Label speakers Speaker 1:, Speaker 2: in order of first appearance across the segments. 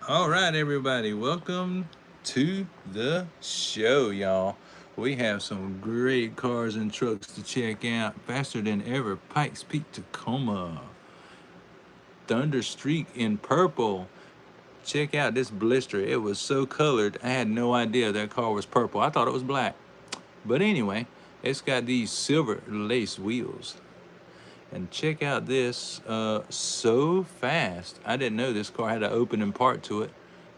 Speaker 1: All right, everybody, welcome to the show, y'all. We have some great cars and trucks to check out. Faster than ever, Pikes Peak Tacoma, Thunder Streak in purple. Check out this blister. It was so colored, I had no idea that car was purple. I thought it was black. But anyway, it's got these silver lace wheels. And check out this, so fast. I didn't know this car had an opening part to it.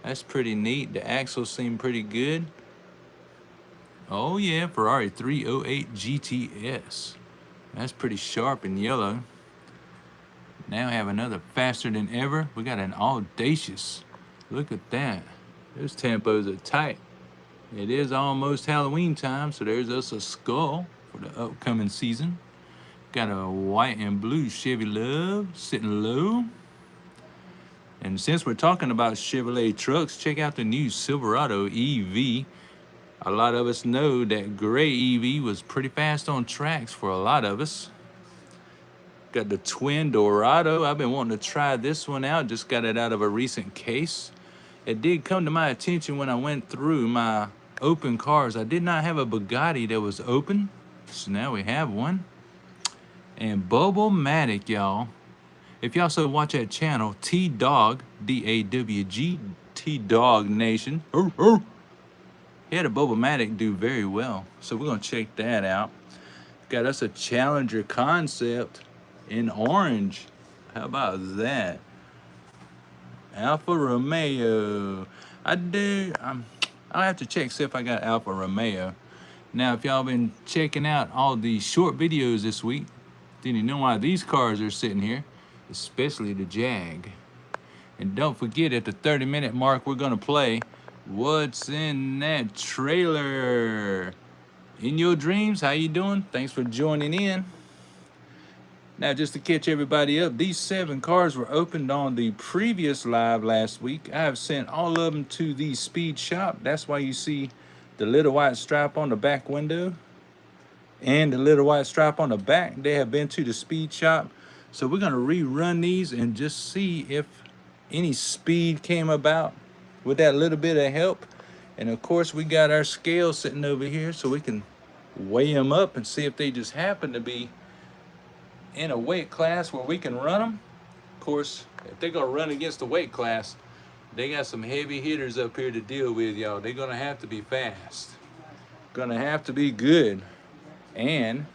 Speaker 1: That's pretty neat. The axles seem pretty good. Oh yeah, Ferrari 308 GTS. That's pretty sharp and yellow. Now I have another faster than ever. We got an Audacious. Look at that. Those tempos are tight. It is almost Halloween time, so there's us a skull for the upcoming season. Got a white and blue Chevy Love sitting low. And since we're talking about Chevrolet trucks, check out the new Silverado EV. A lot of us know that gray EV was pretty fast on tracks for a lot of us. Got the Twin Dorado. I've been wanting to try this one out. Just got it out of a recent case. It did come to my attention when I went through my open cars. I did not have a Bugatti that was open, so now we have one. And Bubble-matic, y'all. If y'all so watch that channel, T-Dog, D-A-W-G, T-Dog Nation. He had a Bubble-matic do very well, so we're gonna check that out. Got us a Challenger concept in orange. How about that? Alfa Romeo. I'll have to check, see if I got Alfa Romeo. Now, if y'all been checking out all these short videos this week, then you know why these cars are sitting here, especially the Jag. And don't forget, at the 30-minute mark, we're gonna play What's in That Trailer? In your dreams, how you doing? Thanks for joining in. Now, just to catch everybody up, these 7 cars were opened on the previous live last week. I have sent all of them to the speed shop. That's why you see the little white stripe on the back window and the little white stripe on the back. They have been to the speed shop. So we're gonna rerun these and just see if any speed came about with that little bit of help. And of course, we got our scale sitting over here so we can weigh them up and see if they just happen to be in a weight class where we can run them. Of course, if they're gonna run against the weight class, they got some heavy hitters up here to deal with, y'all. They're gonna have to be fast, gonna have to be good. And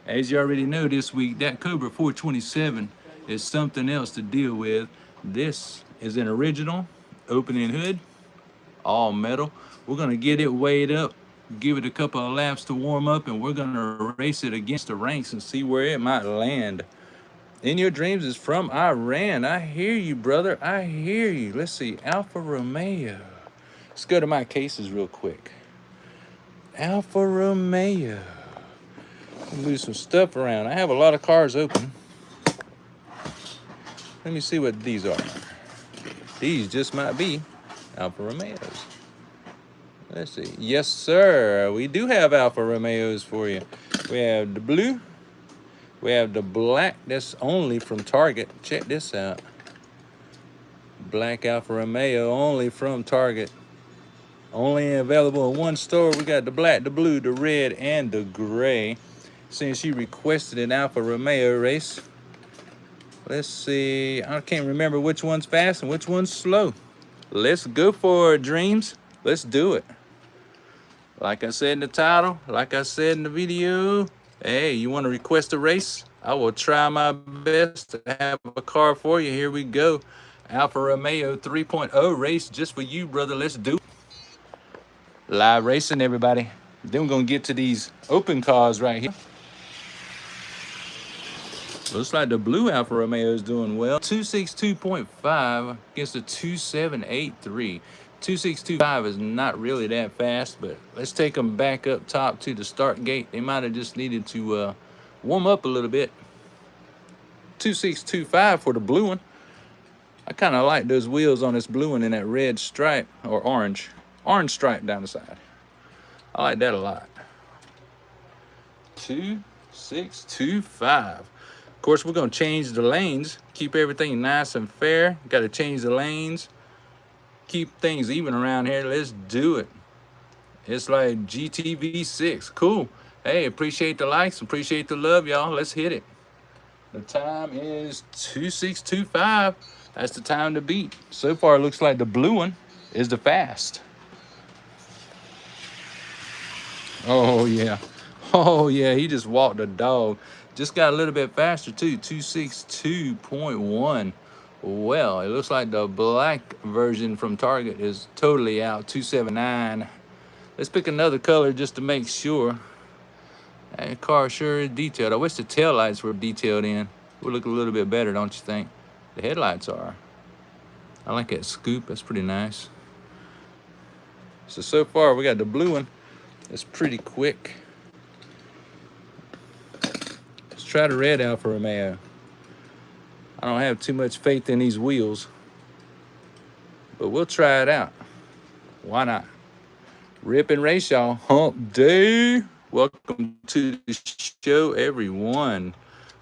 Speaker 1: as you already know, this week, that Cobra 427 is something else to deal with. This is an original opening hood, all metal. We're gonna get it weighed up, give it a couple of laps to warm up, and we're gonna race it against the ranks and see where it might land. In Your Dreams is from Iran. I hear you, brother. I hear you. Let's see, Alfa Romeo. Let's go to my cases real quick. Alfa Romeo. Move some stuff around. I have a lot of cars open. Let me see what these are. These just might be Alfa Romeos. Let's see. Yes, sir. We do have Alfa Romeos for you. We have the blue. We have the black. That's only from Target. Check this out. Black Alfa Romeo only from Target. Only available in one store. We got the black, the blue, the red, and the gray. Since you requested an Alfa Romeo race, let's see. I can't remember which one's fast and which one's slow. Let's go for it, Dreams. Let's do it. Like I said in the title, like I said in the video, hey, you want to request a race? I will try my best to have a car for you. Here we go. Alfa Romeo 3.0 race just for you, brother. Let's do it. Live racing, everybody. Then we're going to get to these open cars right here. Looks like the blue Alfa Romeo is doing well. 262.5 against a 2783. 2625 is not really that fast, but let's take them back up top to the start gate. They might have just needed to warm up a little bit. 2625 for the blue one. I kind of like those wheels on this blue one and that red stripe, or orange stripe down the side. I like that a lot. 2625. Of course, we're going to change the lanes, keep everything nice and fair. Got to change the lanes. Keep things even around here. Let's do it. It's like GTV6. Cool. Hey, appreciate the likes, appreciate the love, y'all. Let's hit it. The time is 2625. That's the time to beat. So far, it looks like the blue one is the fast. Oh, yeah. Oh, yeah, he just walked the dog. Just got a little bit faster, too. 262.1. Well, it looks like the black version from Target is totally out. 279. Let's pick another color just to make sure. That car sure is detailed. I wish the tail lights were detailed in. Would look a little bit better, don't you think? The headlights are. I like that scoop. That's pretty nice. So far, we got the blue one. It's pretty quick. Let's try the red Alfa Romeo. I don't have too much faith in these wheels, but we'll try it out. Why not? Rip and race, y'all. Hump day. Welcome to the show, everyone.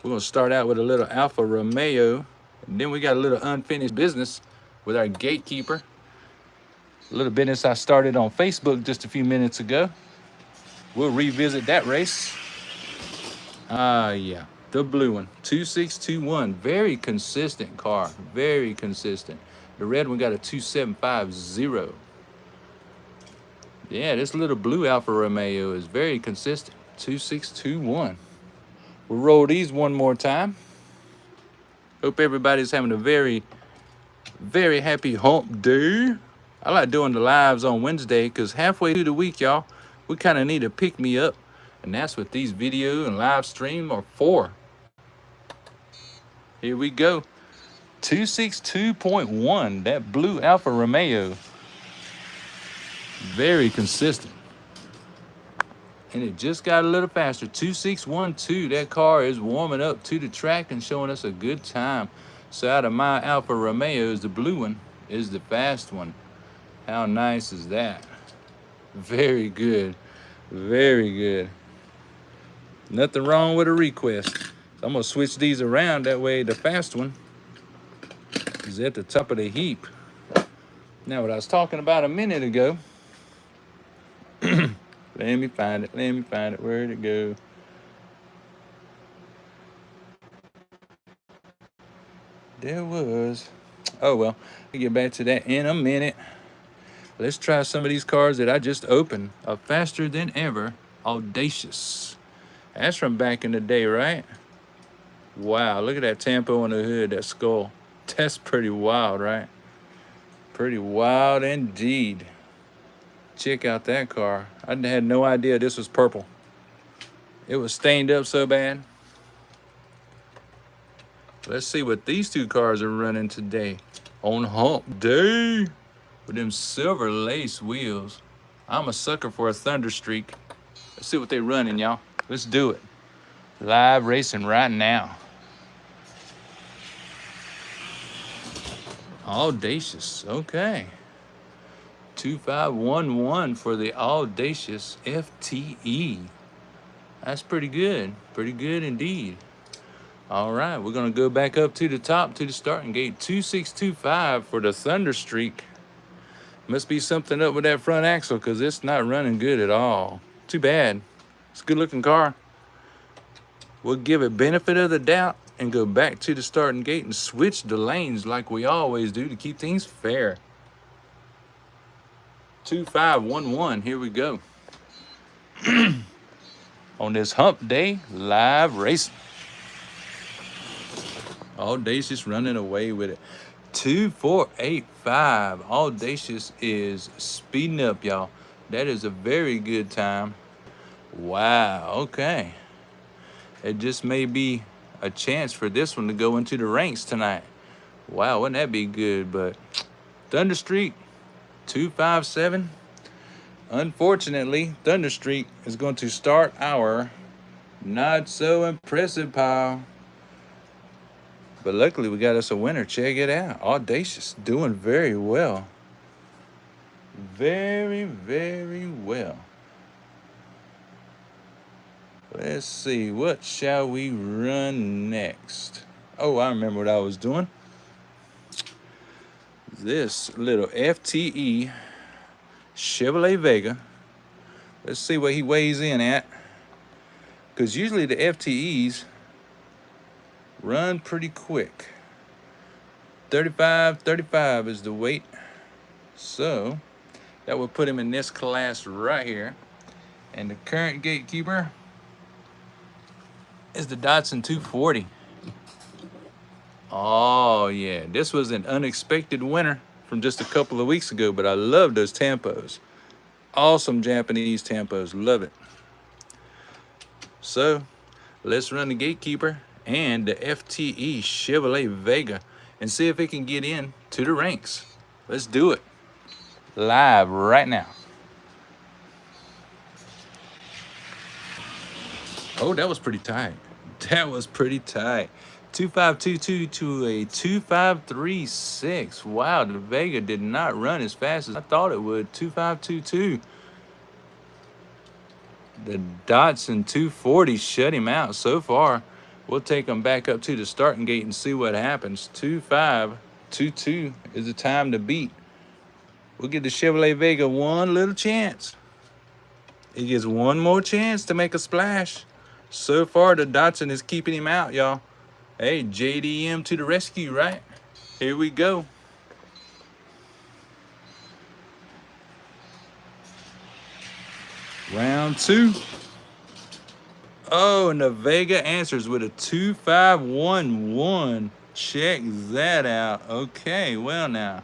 Speaker 1: We're going to start out with a little Alfa Romeo, and then we got a little unfinished business with our Gatekeeper. A little business I started on Facebook just a few minutes ago. We'll revisit that race. Yeah, the blue one, 2621. Very consistent car, very consistent. The red one got a 2750. Yeah, this little blue Alfa Romeo is very consistent, 2621. We'll roll these one more time. Hope everybody's having a very, very happy hump day. I like doing the lives on Wednesday because halfway through the week, y'all, we kind of need to pick me up. And that's what these video and live stream are for. Here we go. 262.1, that blue Alfa Romeo. Very consistent. And it just got a little faster. 2612. That car is warming up to the track and showing us a good time. So out of my Alfa Romeos, the blue one is the fast one. How nice is that? Very good. Very good. Nothing wrong with a request. So I'm going to switch these around. That way the fast one is at the top of the heap. Now, what I was talking about a minute ago. Let me find it. Let me find it. Where'd it go? There was. Oh, well. I'll get back to that in a minute. Let's try some of these cars that I just opened. A faster than ever Audacious. That's from back in the day, right? Wow, look at that tampo on the hood, that skull. That's pretty wild, right? Pretty wild indeed. Check out that car. I had no idea this was purple. It was stained up so bad. Let's see what these two cars are running today. On hump day. With them silver lace wheels. I'm a sucker for a thunder streak. Let's see what they're running, y'all. Let's do it. Live racing right now. Audacious, okay. 2511 for the Audacious FTE. That's pretty good indeed. All right, we're gonna go back up to the top to the starting gate. 2625 for the Thunder Streak. Must be something up with that front axle because it's not running good at all. Too bad. It's a good looking car. We'll give it benefit of the doubt and go back to the starting gate and switch the lanes like we always do to keep things fair. 2511, here we go. On this hump day, live racing. Audacious running away with it. 2485. Audacious is speeding up, y'all. That is a very good time. Wow, okay. It just may be a chance for this one to go into the ranks tonight. Wow, wouldn't that be good? But Thunder Streak, 257. Unfortunately, Thunder Streak is going to start our not so impressive pile. But luckily, we got us a winner. Check it out. Audacious, doing very well. Very, very well. Let's see, what shall we run next? Oh, I remember what I was doing. this little FTE Chevrolet Vega. Let's see what he weighs in at. Because usually the FTEs run pretty quick. 35 is the weight. So that would put him in this class right here. And the current gatekeeper is the Datsun 240. Oh yeah, this was an unexpected winner from just a couple of weeks ago, but I love those tampos. Awesome Japanese tampos, love it. So let's run the gatekeeper and the FTE Chevrolet Vega and see if it can get in to the ranks. Let's do it live right now. Oh, that was pretty tight. That was pretty tight. 2522 to a 2536. Wow, the Vega did not run as fast as I thought it would. 2522. The Datsun 240 shut him out so far. We'll take him back up to the starting gate and see what happens. 2522 is the time to beat. We'll give the Chevrolet Vega one little chance. It gets one more chance to make a splash. So far, the Datsun is keeping him out, y'all. Hey, JDM to the rescue, right? Here we go. Round two. Oh, and the Vega answers with a 2511. Check that out. Okay, well now,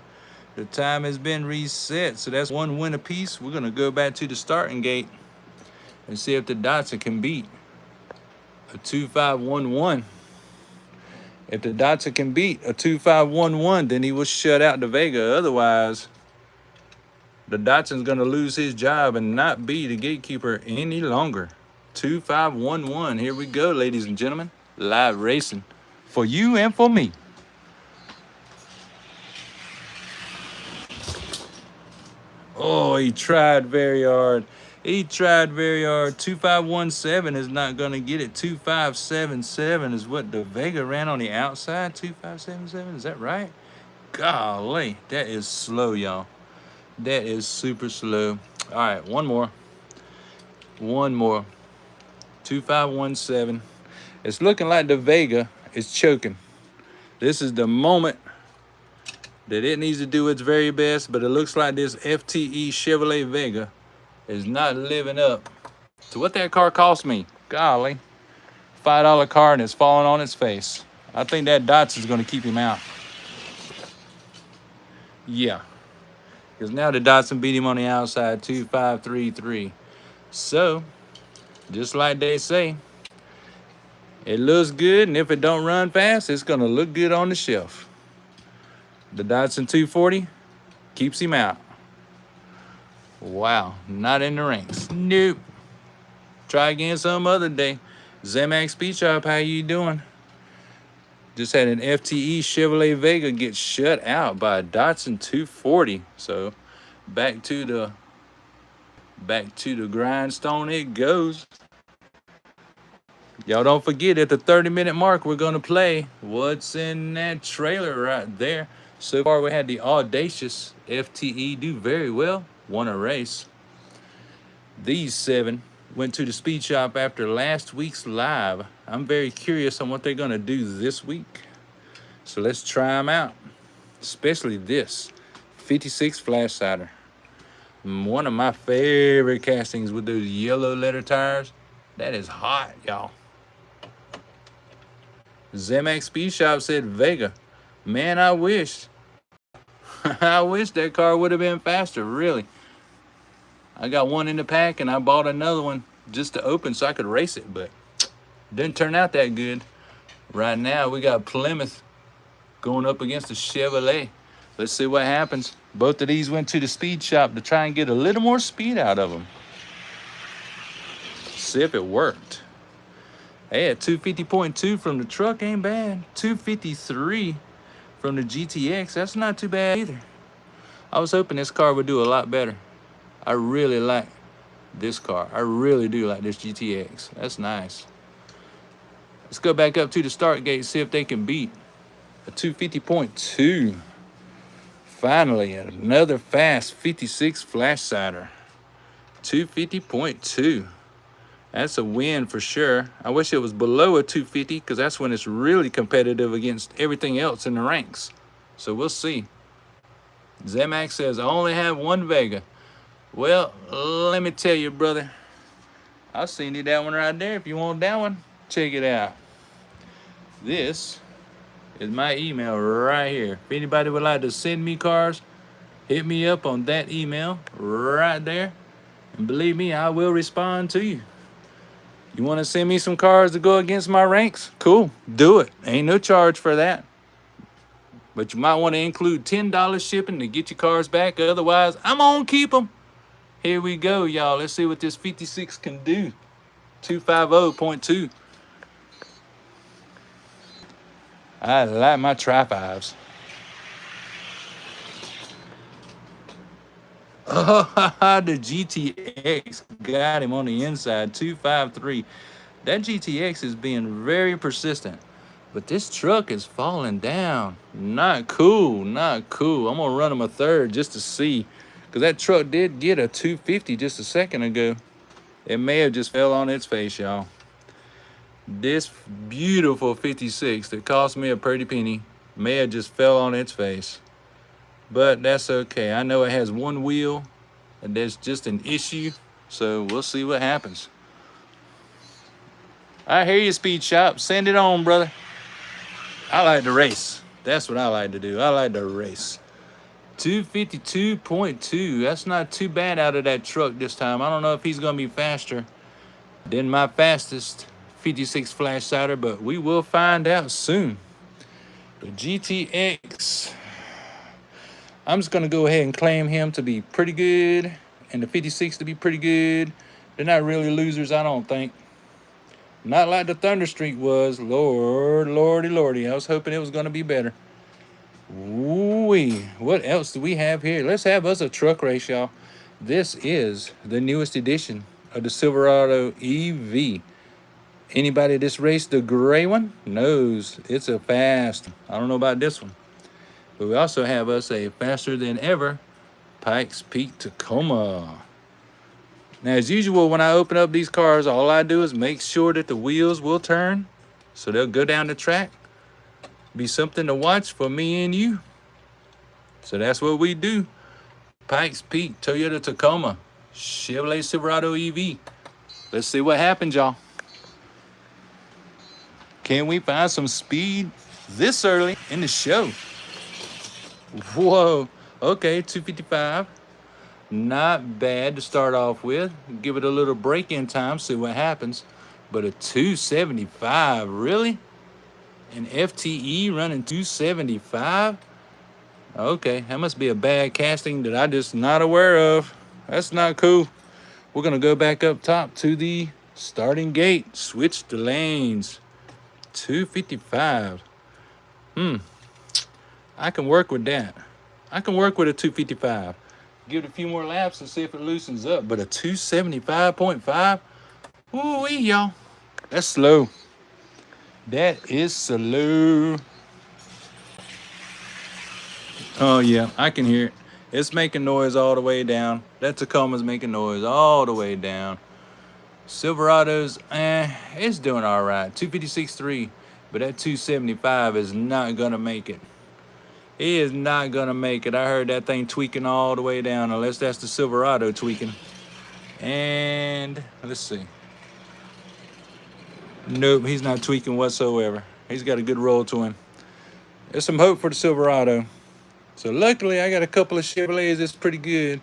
Speaker 1: the time has been reset, so that's one win apiece. We're gonna go back to the starting gate and see if the Datsun can beat a 2511. If the Datsun can beat a 2511, then he will shut out the Vega. Otherwise, the Datsun's gonna lose his job and not be the gatekeeper any longer. 2511. Here we go, ladies and gentlemen. Live racing for you and for me. Oh, he tried very hard. He tried very hard. 2517 is not going to get it. 2577 is what the Vega ran on the outside. 2577, is that right? Golly, that is slow, y'all. That is super slow. All right, one more. One more. 2517. It's looking like the Vega is choking. This is the moment that it needs to do its very best, but it looks like this FTE Chevrolet Vega is not living up to what that car cost me. Golly, $5 car and it's falling on its face. I think that Datsun's gonna keep him out. Yeah, because now the Datsun beat him on the outside, 2533. So, just like they say, it looks good, and if it don't run fast, it's gonna look good on the shelf. The Datsun 240 keeps him out. Wow, not in the ranks. Nope. Try again some other day. Zemax Speed Shop, how you doing? Just had an FTE Chevrolet Vega get shut out by a Datsun 240. So back to the grindstone it goes. Y'all don't forget, at the 30-minute mark, we're gonna play what's in that trailer right there. So far, we had the Audacious FTE do very well. Won a race. These 7 went to the speed shop after last week's live. I'm very curious on what they're gonna do this week. So let's try them out. Especially this 56 Flashsider. One of my favorite castings with those yellow letter tires. That is hot, y'all. Zemax Speed Shop said Vega. Man, I wish. I wish that car would have been faster, really. I got one in the pack and I bought another one just to open so I could race it, but didn't turn out that good. Right now we got Plymouth going up against the Chevrolet. Let's see what happens. Both of these went to the speed shop to try and get a little more speed out of them. See if it worked. Hey, at 250.2 from the truck ain't bad. 253 from the GTX, that's not too bad either. I was hoping this car would do a lot better. I really like this car. I really do like this GTX. That's nice. Let's go back up to the start gate, see if they can beat a 250.2. Finally, another fast 56 Flashsider. 250.2. That's a win for sure. I wish it was below a 250 because that's when it's really competitive against everything else in the ranks. So we'll see. Zemax says, I only have one Vega. Well, let me tell you, brother. I'll send you that one right there. If you want that one, check it out. This is my email right here. If anybody would like to send me cars, hit me up on that email right there. And believe me, I will respond to you. You want to send me some cars to go against my ranks? Cool, do it. Ain't no charge for that. But you might want to include $10 shipping to get your cars back. Otherwise, I'm gonna keep them. Here we go, y'all. Let's see what this 56 can do. 250.2. I like my tri-fives. Oh, the GTX got him on the inside, 253. That GTX is being very persistent, but this truck is falling down. Not cool, not cool. I'm gonna run him a third just to see, because that truck did get a 250 just a second ago. It may have just fell on its face, y'all. This beautiful 56 that cost me a pretty penny may have just fell on its face. But that's okay. I know it has one wheel, and there's just an issue. So we'll see what happens. I hear you, Speed Shop. Send it on, brother. I like to race. That's what I like to do. I like to race. 252.2. That's not too bad out of that truck this time. I don't know if he's going to be faster than my fastest 56 Flashsider, but we will find out soon. The GTX, I'm just going to go ahead and claim him to be pretty good and the 56 to be pretty good. They're not really losers, I don't think. Not like the Thunderstreak was. Lord, lordy, lordy. I was hoping it was going to be better. Ooh-wee. What else do we have here? Let's have us a truck race, y'all. This is the newest edition of the Silverado EV. Anybody that's raced the gray one knows it's a fast. I don't know about this one. But we also have us a faster than ever Pikes Peak Tacoma. Now, as usual, when I open up these cars, all I do is make sure that the wheels will turn so they'll go down the track. Be something to watch for me and you. So that's what we do. Pikes Peak, Toyota Tacoma, Chevrolet Silverado EV. Let's see what happens, y'all. Can we find some speed this early in the show? Whoa, okay, 255. Not bad to start off with. Give it a little break-in time, see what happens. But a 275, really? An FTE running 275? Okay, that must be a bad casting that I'm just not aware of. That's not cool. We're gonna go back up top to the starting gate. Switch the lanes. 255. I can work with that. I can work with a 255. Give it a few more laps and see if it loosens up. But a 275.5? Ooh-wee, y'all. That's slow. That is slow. Oh, yeah, I can hear it. It's making noise all the way down. That Tacoma's making noise all the way down. Silverado's, it's doing all right. 256.3, but that 275 is not going to make it. He is not going to make it. I heard that thing tweaking all the way down, unless that's the Silverado tweaking. And let's see. Nope, he's not tweaking whatsoever. He's got a good roll to him. There's some hope for the Silverado. So luckily, I got a couple of Chevrolets that's pretty good.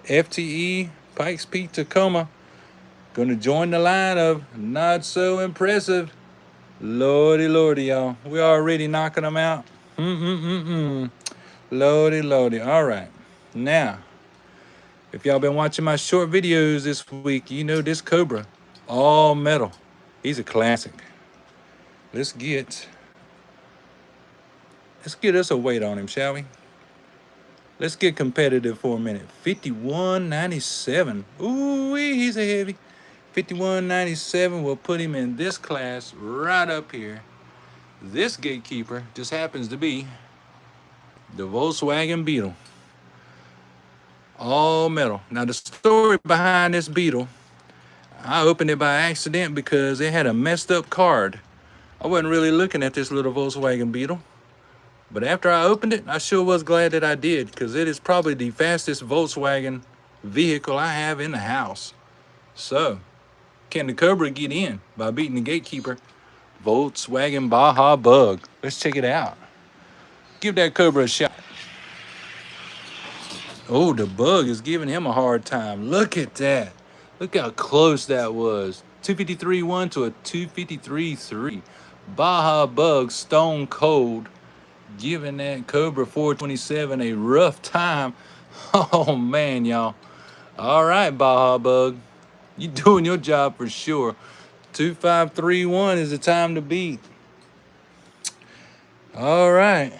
Speaker 1: FTE, Pikes Peak Tacoma. Gonna join the line of not so impressive. Lordy, lordy, y'all. We already knocking them out. Lordy, lordy. All right. Now, if y'all been watching my short videos this week, you know this Cobra, all metal. He's a classic. Let's get us a weight on him, shall we? Let's get competitive for a minute. 51.97. Ooh, he's a heavy. 51.97 will put him in this class right up here. This Gatekeeper just happens to be The Volkswagen Beetle. All metal. Now the story behind this Beetle, I opened it by accident because it had a messed up card. I wasn't really looking at this little Volkswagen Beetle. But after I opened it, I sure was glad that I did, because it is probably the fastest Volkswagen vehicle I have in the house. So, can the Cobra get in by beating the Gatekeeper Volkswagen Baja Bug? Let's check it out. Give that Cobra a shot. Oh, the Bug is giving him a hard time. Look at that. Look how close that was. 253.1 to a 253.3. Baja Bug stone cold, giving that Cobra 427 a rough time. Oh man, y'all. All right, Baja Bug, you doing your job for sure. 2531 is the time to beat. All right,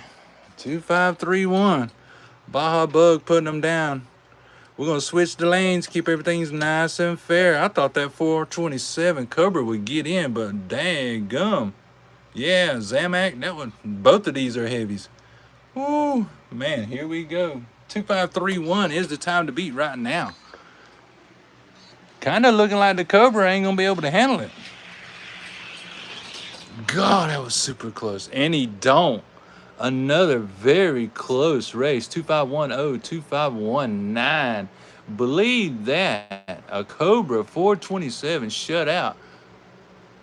Speaker 1: 2531. Baja Bug putting them down. We're gonna switch the lanes, keep everything nice and fair. I thought that 427 Cobra would get in, but dang gum. Yeah, Zamak, that one, both of these are heavies. Ooh, man, here we go. 2531 is the time to beat right now. Kind of looking like the Cobra ain't gonna be able to handle it. God, that was super close. And he don't. Another very close race. 2510, 2519. Believe that. A Cobra 427 shut out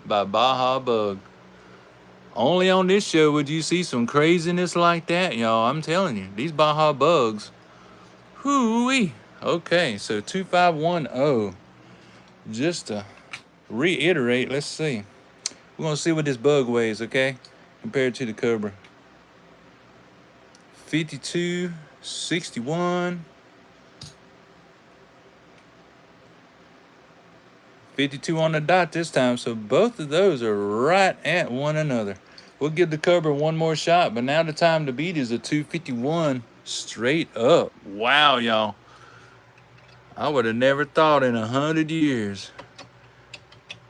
Speaker 1: by Baja Bug. Only on this show would you see some craziness like that, y'all. I'm telling you, these Baja Bugs. Hoo-wee. Okay, so 2510. Just to reiterate, let's see. We're gonna see what this Bug weighs, okay? Compared to the Cobra. 52, 61. 52 on the dot this time, so both of those are right at one another. We'll give the Cobra one more shot, but now the time to beat is a 251 straight up. Wow, y'all. I would have never thought in 100 years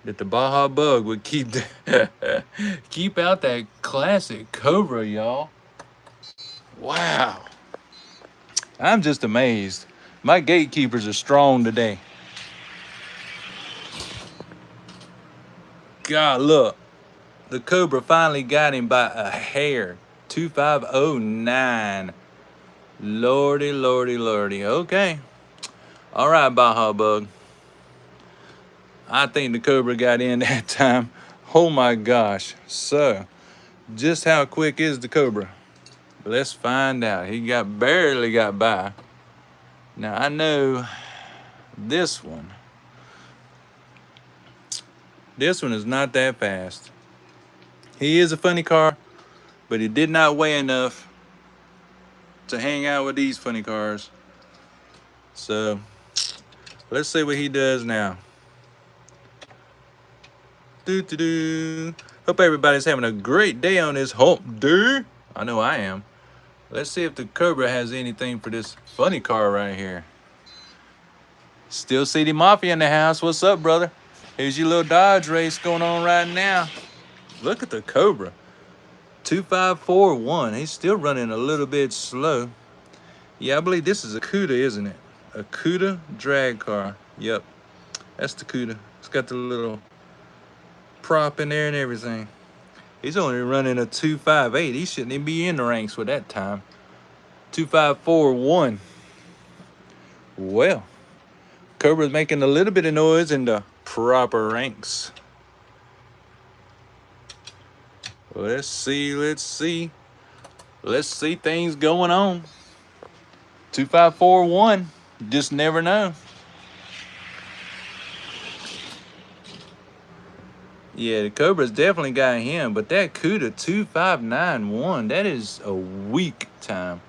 Speaker 1: that the Baja Bug would keep keep out that classic Cobra, y'all. Wow. I'm just amazed. My gatekeepers are strong today. God, look. The Cobra finally got him by a hair. 2509. Lordy, lordy, lordy. Okay. All right, Baja Bug. I think the Cobra got in that time. Oh my gosh. So, just how quick is the Cobra? Let's find out. He barely got by. Now I know this one. This one is not that fast. He is a funny car, but he did not weigh enough to hang out with these funny cars. So, let's see what he does now. Doo-doo-doo. Hope everybody's having a great day on this hump day. I know I am. Let's see if the Cobra has anything for this funny car right here. Still CD Mafia in the house. What's up, brother? Here's your little Dodge race going on right now. Look at the Cobra. 2541. He's still running a little bit slow. Yeah, I believe this is a CUDA, isn't it? A CUDA drag car. Yep, that's the CUDA. It's got the little prop in there and everything. He's only running a 258. He shouldn't even be in the ranks with that time. 2541. Well, Cobra's making a little bit of noise in the proper ranks. Let's see. Let's see things going on. 2541. Just never know. Yeah, the Cobra's definitely got him, but that CUDA 2591, that is a weak time.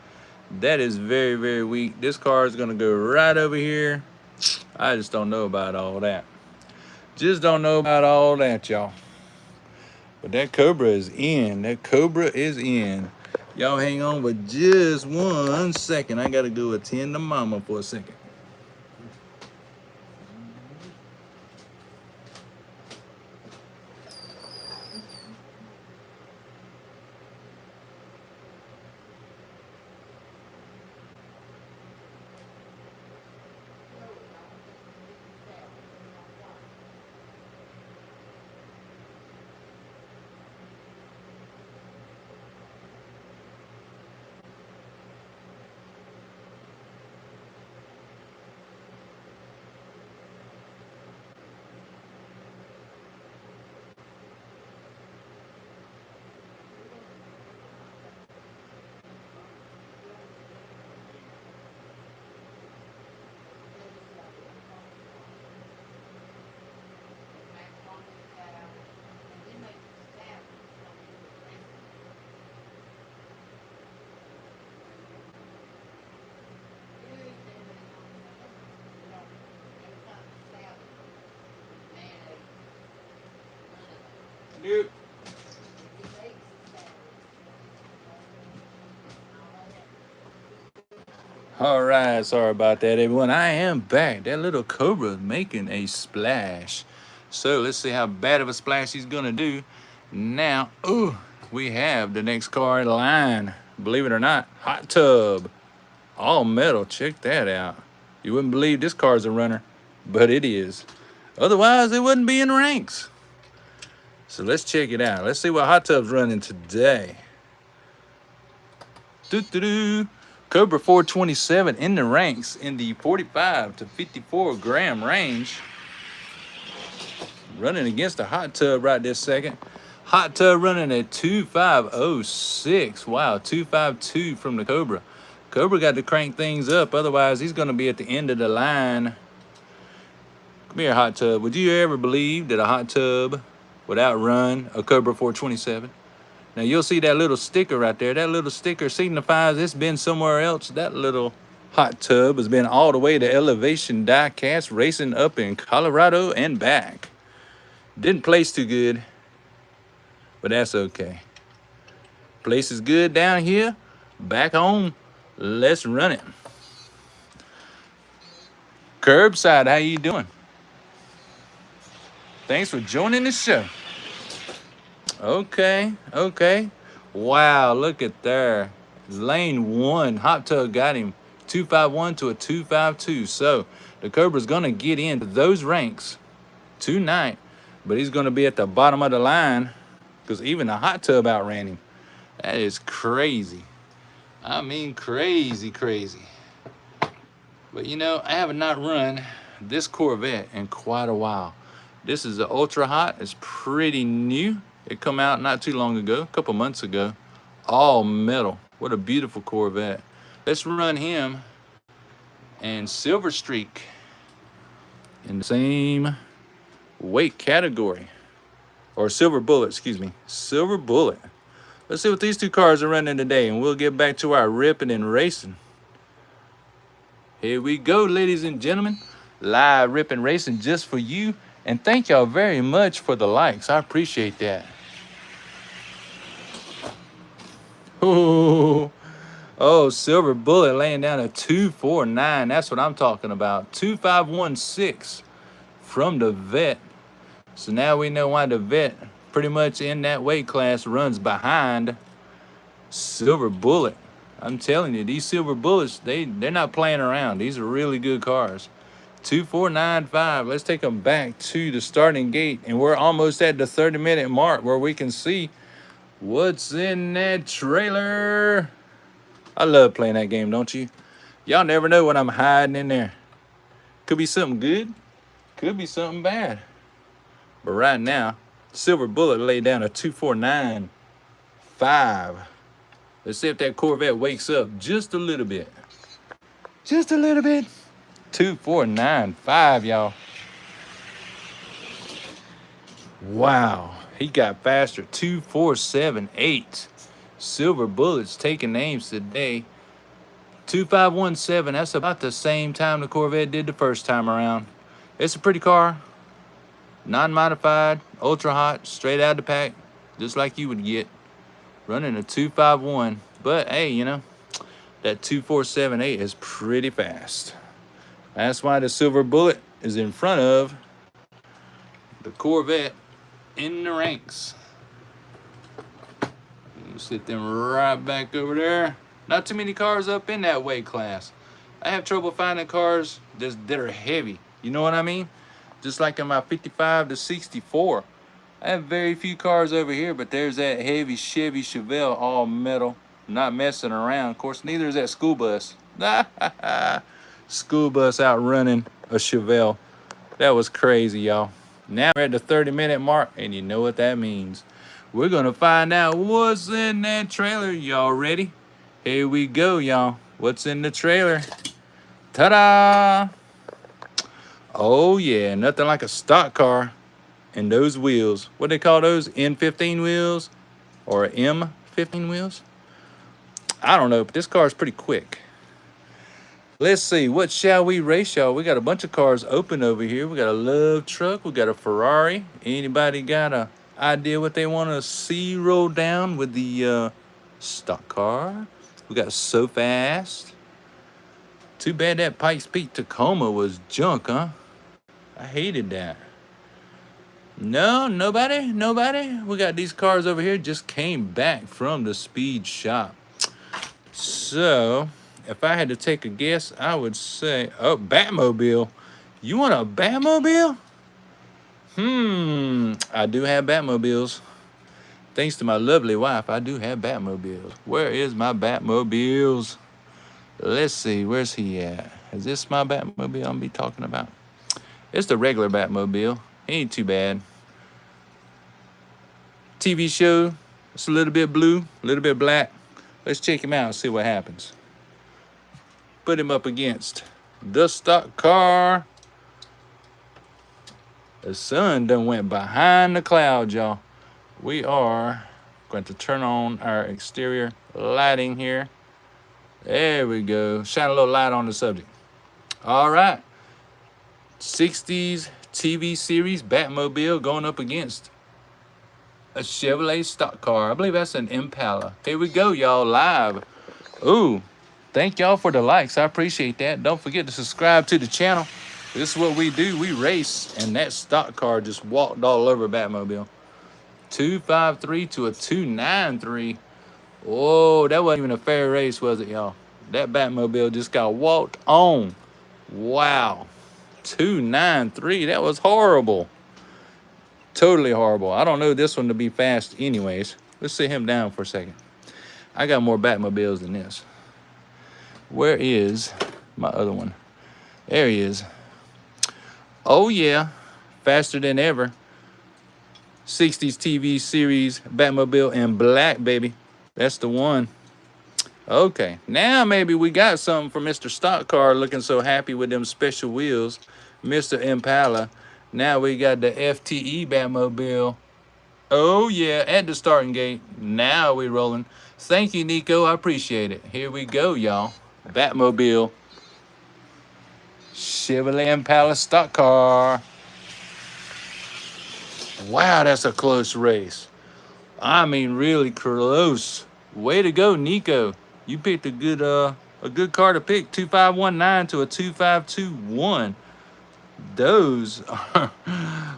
Speaker 1: That is very, very weak. This car is going to go right over here. I just don't know about all that. Just don't know about all that, y'all. But that Cobra is in. That Cobra is in. Y'all hang on for just 1 second. I got to go attend to mama for a second. Nope. All right, sorry about that, everyone. I am back. That little Cobra is making a splash. So let's see how bad of a splash he's gonna do. Now, ooh, we have the next car in line. Believe it or not, hot tub, all metal. Check that out. You wouldn't believe this car's a runner, but it is. Otherwise, it wouldn't be in the ranks. So let's check it out. Let's see what hot tub's running today. Doo-doo-doo. Cobra 427 in the ranks in the 45 to 54 gram range. Running against a hot tub right this second. Hot tub running at 2506. Wow, 252 from the Cobra. Cobra got to crank things up, otherwise he's going to be at the end of the line. Come here, hot tub. Would you ever believe that a hot tub would outrun a Cobra 427? Now you'll see that little sticker right there. That little sticker signifies it's been somewhere else. That little hot tub has been all the way to Elevation Diecast racing up in Colorado and back. Didn't place too good, but that's okay. Place is good down here. Back home, let's run it. Curbside, how you doing? Thanks for joining the show. Okay. Wow, look at there. Lane 1, hot tub got him 251 to a 252. So the Cobra's gonna get into those ranks tonight, but he's gonna be at the bottom of the line because even the hot tub outran him. That is crazy. I mean, crazy. But you know, I have not run this Corvette in quite a while. This is the Ultra Hot. It's pretty new. It come out not too long ago, a couple months ago. All metal. What a beautiful Corvette. Let's run him and Silver Streak in the same weight category. Or Silver Bullet, excuse me. Silver Bullet. Let's see what these two cars are running today, and we'll get back to our ripping and racing. Here we go, ladies and gentlemen. Live ripping racing just for you. And thank y'all very much for the likes. I appreciate that. Oh, Silver Bullet laying down a 249. That's what I'm talking about. 2516 from the Vet. So now we know why the Vet pretty much in that weight class runs behind Silver Bullet. I'm telling you, these Silver Bullets, they're not playing around. These are really good cars. 2495. Let's take them back to the starting gate, and we're almost at the 30-minute mark where we can see what's in that trailer. I love playing that game, don't you? Y'all never know what I'm hiding in there. Could be something good, could be something bad. But right now, Silver Bullet laid down a 2495. Let's see if that Corvette wakes up just a little bit. Just a little bit. 2495, y'all. Wow, he got faster. 2478. Silver Bullets taking names today. 2517. That's about the same time the Corvette did the first time around. It's a pretty car. Non-modified, ultra hot, straight out of the pack, just like you would get. Running a 251. But hey, you know, that 2478 is pretty fast. That's why the Silver Bullet is in front of the Corvette in the ranks. We'll sit them right back over there. Not too many cars up in that weight class. I have trouble finding cars that are heavy. You know what I mean? Just like in my 55 to 64. I have very few cars over here, but there's that heavy Chevy Chevelle, all metal. Not messing around. Of course, neither is that school bus. School bus outrunning a Chevelle. That was crazy, y'all. Now we're at the 30-minute mark, and you know what that means. We're going to find out what's in that trailer. Y'all ready? Here we go, y'all. What's in the trailer? Ta-da! Oh, yeah. Nothing like a stock car and those wheels. What they call those? N15 wheels? Or M15 wheels? I don't know, but this car is pretty quick. Let's see, what shall we race, y'all? We got a bunch of cars open over here. We got a Love truck. We got a Ferrari. Anybody got a idea what they want to see roll down with the stock car. We got So Fast. Too bad that Pikes Peak Tacoma was junk, huh? I hated that. No, nobody. We got these cars over here just came back from the speed shop. So, if I had to take a guess, I would say, oh, Batmobile. You want a Batmobile? I do have Batmobiles. Thanks to my lovely wife, I do have Batmobiles. Where is my Batmobiles? Let's see, where's he at? Is this my Batmobile I'm gonna be talking about? It's the regular Batmobile. He ain't too bad. TV show, it's a little bit blue, a little bit black. Let's check him out and see what happens. Put him up against the stock car. The sun done went behind the clouds, y'all. We are going to turn on our exterior lighting here. There we go. Shine a little light on the subject. All right. 60s TV series Batmobile going up against a Chevrolet stock car. I believe that's an Impala. Here we go, y'all, live. Ooh, thank y'all for the likes. I appreciate that. Don't forget to subscribe to the channel. This is what we do. We race, and that stock car just walked all over Batmobile. 253 to a 293. Whoa, that wasn't even a fair race, was it, y'all? That Batmobile just got walked on. Wow. 293. That was horrible. Totally horrible. I don't know this one to be fast anyways. Let's sit him down for a second. I got more Batmobiles than this. Where is my other one? There he is. Oh, yeah. Faster than ever. 60s TV series Batmobile in black, baby. That's the one. Okay. Now maybe we got something for Mr. Stock Car looking so happy with them special wheels. Mr. Impala. Now we got the FTE Batmobile. Oh, yeah. At the starting gate. Now we rolling. Thank you, Nico. I appreciate it. Here we go, y'all. Batmobile. Chevrolet Impala stock car. Wow, that's a close race. I mean, really close. Way to go, Nico. You picked a good car to pick. 2519 to a 2521. Those are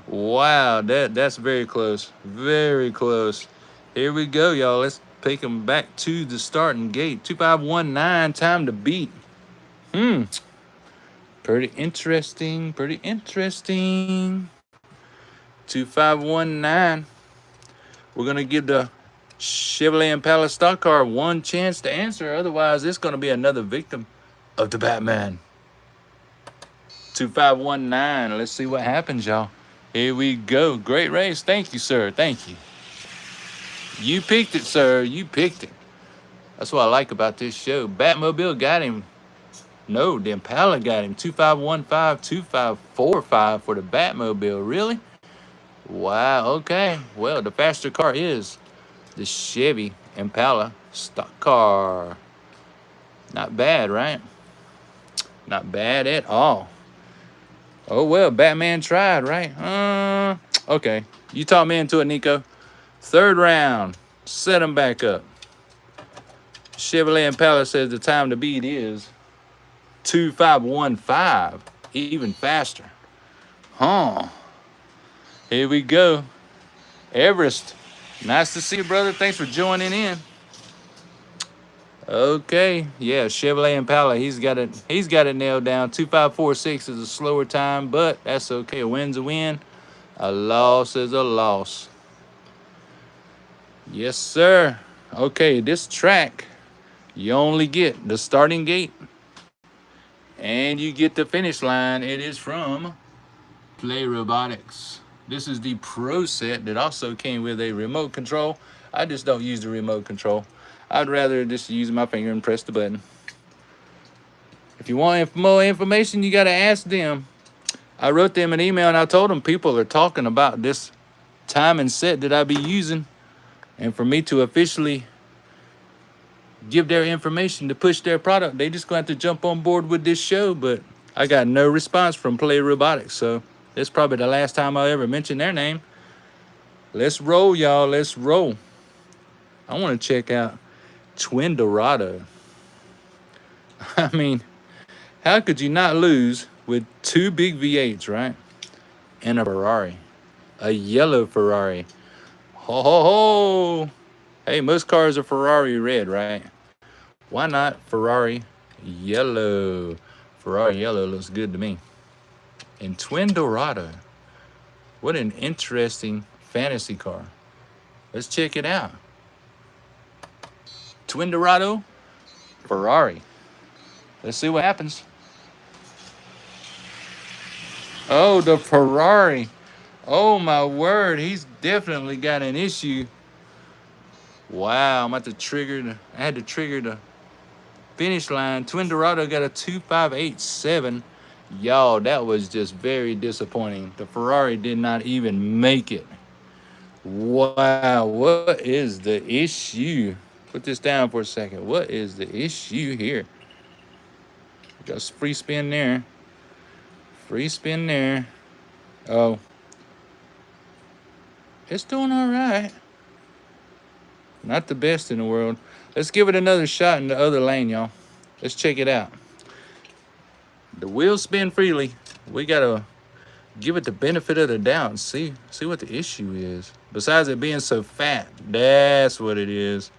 Speaker 1: wow, that's very close. Very close. Here we go, y'all. Let's take them back to the starting gate. 2519, time to beat. Pretty interesting. 2519. We're gonna give the Chevrolet Impala stock car one chance to answer. Otherwise, it's gonna be another victim of the Batman. 2519. Let's see what happens, y'all. Here we go. Great race. Thank you, sir. Thank you. You picked it, sir. You picked it. That's what I like about this show. Batmobile got him. No, the Impala got him. 2515, 2545 for the Batmobile. Really? Wow. Okay. Well, the faster car is the Chevy Impala stock car. Not bad, right? Not bad at all. Oh, well, Batman tried, right? Okay. You talked me into it, Nico. Third round. Set him back up. Chevrolet Impala says the time to beat is 2515. Even faster. Here we go. Everest. Nice to see you, brother. Thanks for joining in. Okay, yeah, Chevrolet Impala, he's got it nailed down. 2546 is a slower time, but that's okay. A win's a win. A loss is a loss. Yes, sir. Okay, this track, you only get the starting gate and you get the finish line. It is from Play Robotics. This is the Pro set that also came with a remote control. I just don't use the remote control. I'd rather just use my finger and press the button. If you want more information, you got to ask them. I wrote them an email and I told them people are talking about this time and set that I be using. And for me to officially give their information to push their product, they just going to have to jump on board with this show. But I got no response from Play Robotics. So it's probably the last time I'll ever mention their name. Let's roll, y'all. Let's roll. I want to check out Twin Dorado. I mean, how could you not lose with two big V8s, right? And a Ferrari. A yellow Ferrari. Ho, ho, ho. Hey, most cars are Ferrari red, right? Why not Ferrari yellow? Ferrari yellow looks good to me. And Twin Dorado. What an interesting fantasy car. Let's check it out. Twin Dorado, Ferrari. Let's see what happens. Oh, the Ferrari. Oh, my word. He's definitely got an issue. Wow, I'm about to trigger. I had to trigger the finish line. Twin Dorado got a 2587. Y'all, that was just very disappointing. The Ferrari did not even make it. Wow, what is the issue? Put this down for a second. What is the issue here? Got a free spin there. Free spin there. Oh. It's doing all right. Not the best in the world. Let's give it another shot in the other lane, y'all. Let's check it out. The wheels spin freely. We got to give it the benefit of the doubt and see what the issue is. Besides it being so fat, that's what it is.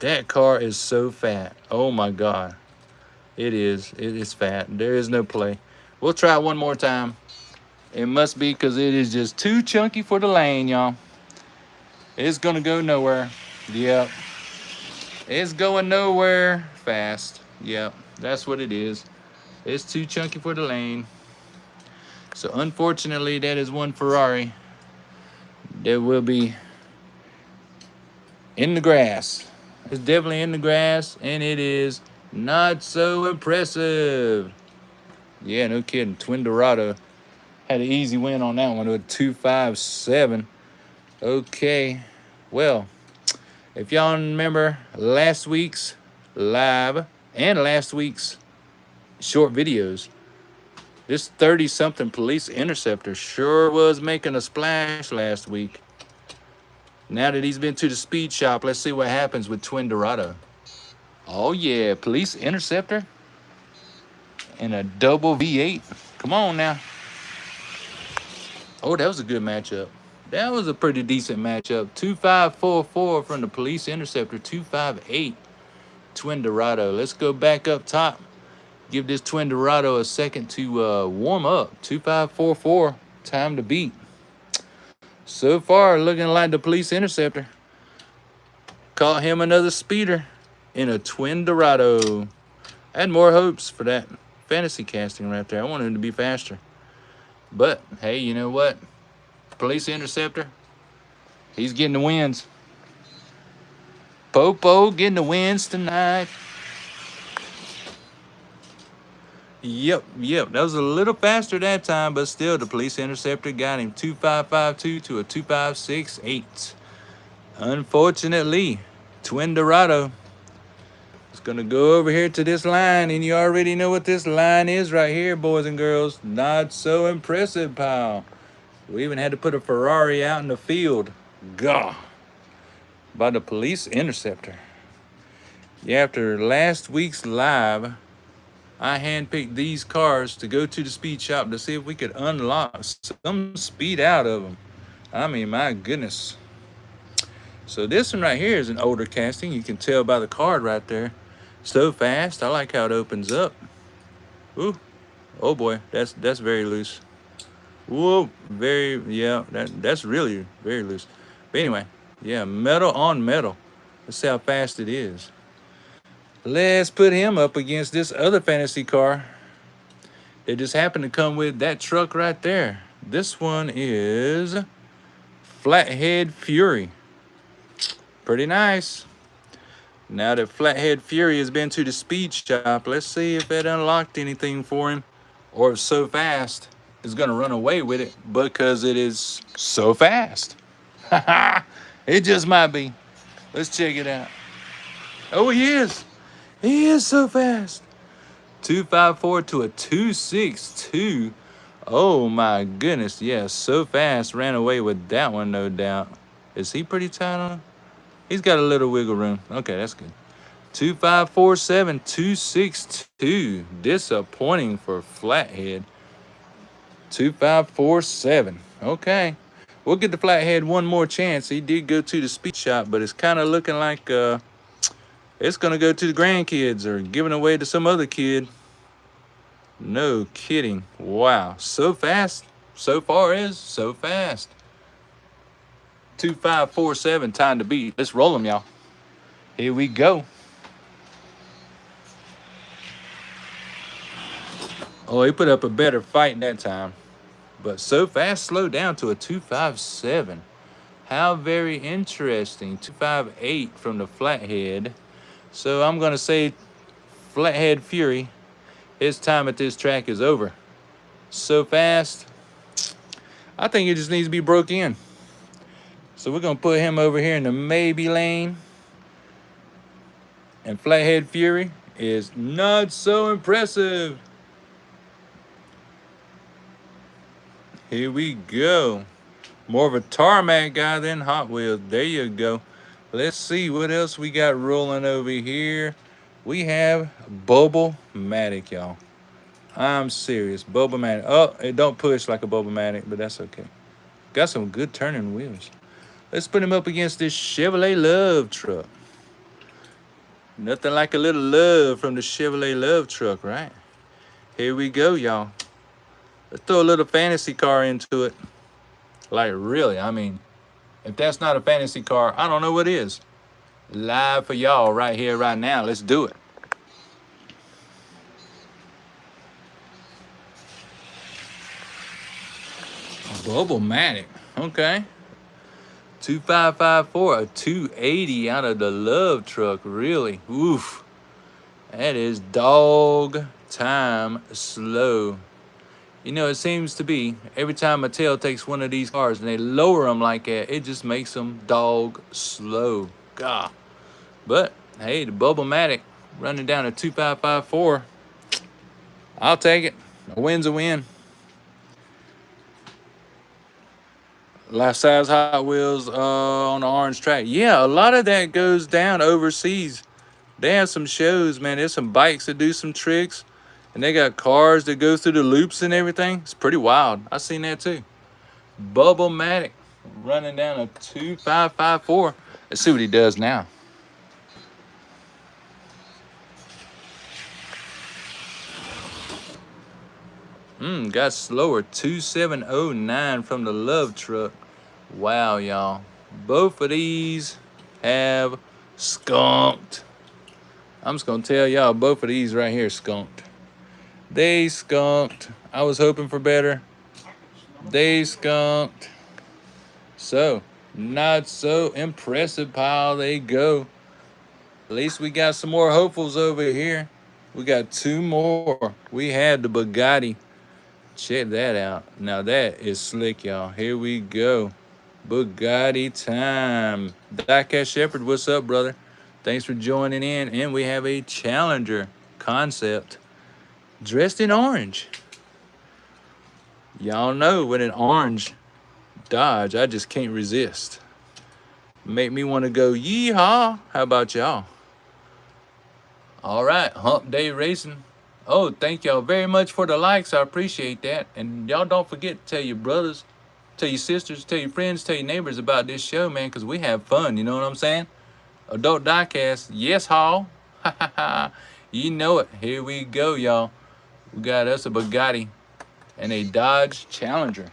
Speaker 1: That car is so fat. Oh my God. It is. It is fat. There is no play. We'll try one more time. It must be because it is just too chunky for the lane, y'all. It's going to go nowhere. Yep. It's going nowhere fast. Yep. That's what it is. It's too chunky for the lane. So unfortunately, that is one Ferrari that will be in the grass. It's definitely in the grass, and it is not so impressive. Yeah, no kidding. Twin Dorado had an easy win on that one with 257. Okay, well, if y'all remember last week's live and last week's short videos, this 30-something police interceptor sure was making a splash last week. Now that he's been to the speed shop, let's see what happens with Twin Dorado. Oh yeah, police interceptor and a double V8. Come on now. Oh, that was a good matchup. That was a pretty decent matchup. 2544 from the police interceptor, 258 Twin Dorado. Let's go back up top. Give this Twin Dorado a second to warm up. 2544, time to beat. So far, looking like the police interceptor. Caught him another speeder in a Twin Dorado. I had more hopes for that fantasy casting right there. I wanted him to be faster. But, hey, you know what? Police interceptor, he's getting the wins. Popo getting the wins tonight. Yep. That was a little faster that time, but still the police interceptor got him 2552 to a 2568. Unfortunately, Twin Dorado is going to go over here to this line, and you already know what this line is right here, boys and girls. Not so impressive, pal. We even had to put a Ferrari out in the field. Gah. By the police interceptor. Yeah, after last week's live, I handpicked these cars to go to the speed shop to see if we could unlock some speed out of them. I mean, my goodness. So this one right here is an older casting. You can tell by the card right there. So fast. I like how it opens up. Ooh. Oh boy, that's very loose. Whoa, that's really very loose. But anyway, yeah, metal on metal. Let's see how fast it is. Let's put him up against this other fantasy car. It just happened to come with that truck right there. This one is Flathead Fury. Pretty nice. Now that Flathead Fury has been to the speed shop, let's see if it unlocked anything for him, or if So Fast is going to run away with it because it is so fast. It just might be. Let's check it out. Oh, he is. He is so fast. 254 to a 262. Oh my goodness, yeah, so fast, ran away with that one, no doubt. Is he pretty tight on it? He's got a little wiggle room. Okay, that's good. 2547 262. Disappointing for Flathead. 2547. Okay. We'll get the Flathead one more chance. He did go to the speed shop, but it's kind of looking like it's going to go to the grandkids or giving away to some other kid. No kidding. Wow. So fast. So far is so fast. 2547. Time to beat. Let's roll them, y'all. Here we go. Oh, he put up a better fight that time. But so fast, slow down to a 257. How very interesting. 258 from the Flathead. So I'm going to say Flathead Fury, his time at this track is over. So fast, I think it just needs to be broke in. So we're going to put him over here in the maybe lane. And Flathead Fury is not so impressive. Here we go. More of a tarmac guy than Hot Wheels. There you go. Let's see what else we got rolling over here. We have Bubble-matic, y'all. I'm serious. Bubble-matic. Oh, it don't push like a Bubble-matic, but that's okay. Got some good turning wheels. Let's put him up against this Chevrolet Love truck. Nothing like a little love from the Chevrolet Love truck, right? Here we go, y'all. Let's throw a little fantasy car into it. Like, really, I mean, if that's not a fantasy car, I don't know what is. Live for y'all right here, right now. Let's do it. Bubble-matic. Okay. 2554, a 280 out of the Love truck. Really? Oof. That is dog time slow. You know, it seems to be every time Mattel takes one of these cars and they lower them like that, it just makes them dog slow. God. But, hey, the Bubble-matic running down a 2554. I'll take it. A win's a win. Life-size Hot Wheels on the orange track. Yeah, a lot of that goes down overseas. They have some shows, man. There's some bikes that do some tricks. And they got cars that go through the loops and everything. It's pretty wild. I seen that too. Bubble-matic running down a 2554. Let's see what he does now. Got slower. 2709 from the Love truck. Wow, y'all. Both of these have skunked. I'm just going to tell y'all, both of these right here skunked. They skunked. I was hoping for better. They skunked. So, not so impressive pile they go. At least we got some more hopefuls over here. We got two more. We had the Bugatti. Check that out. Now that is slick, y'all. Here we go. Bugatti time. Diecast Shepherd, what's up, brother? Thanks for joining in. And we have a Challenger concept dressed in orange. Y'all know with an orange Dodge, I just can't resist. Make me want to go yeehaw. How about y'all? All right, Hump Day Racing. Oh, thank y'all very much for the likes. I appreciate that. And y'all don't forget to tell your brothers, tell your sisters, tell your friends, tell your neighbors about this show, man, because we have fun. You know what I'm saying? Adult Diecast. Yes, Hall. You know it. Here we go, y'all. We got us a Bugatti and a Dodge Challenger.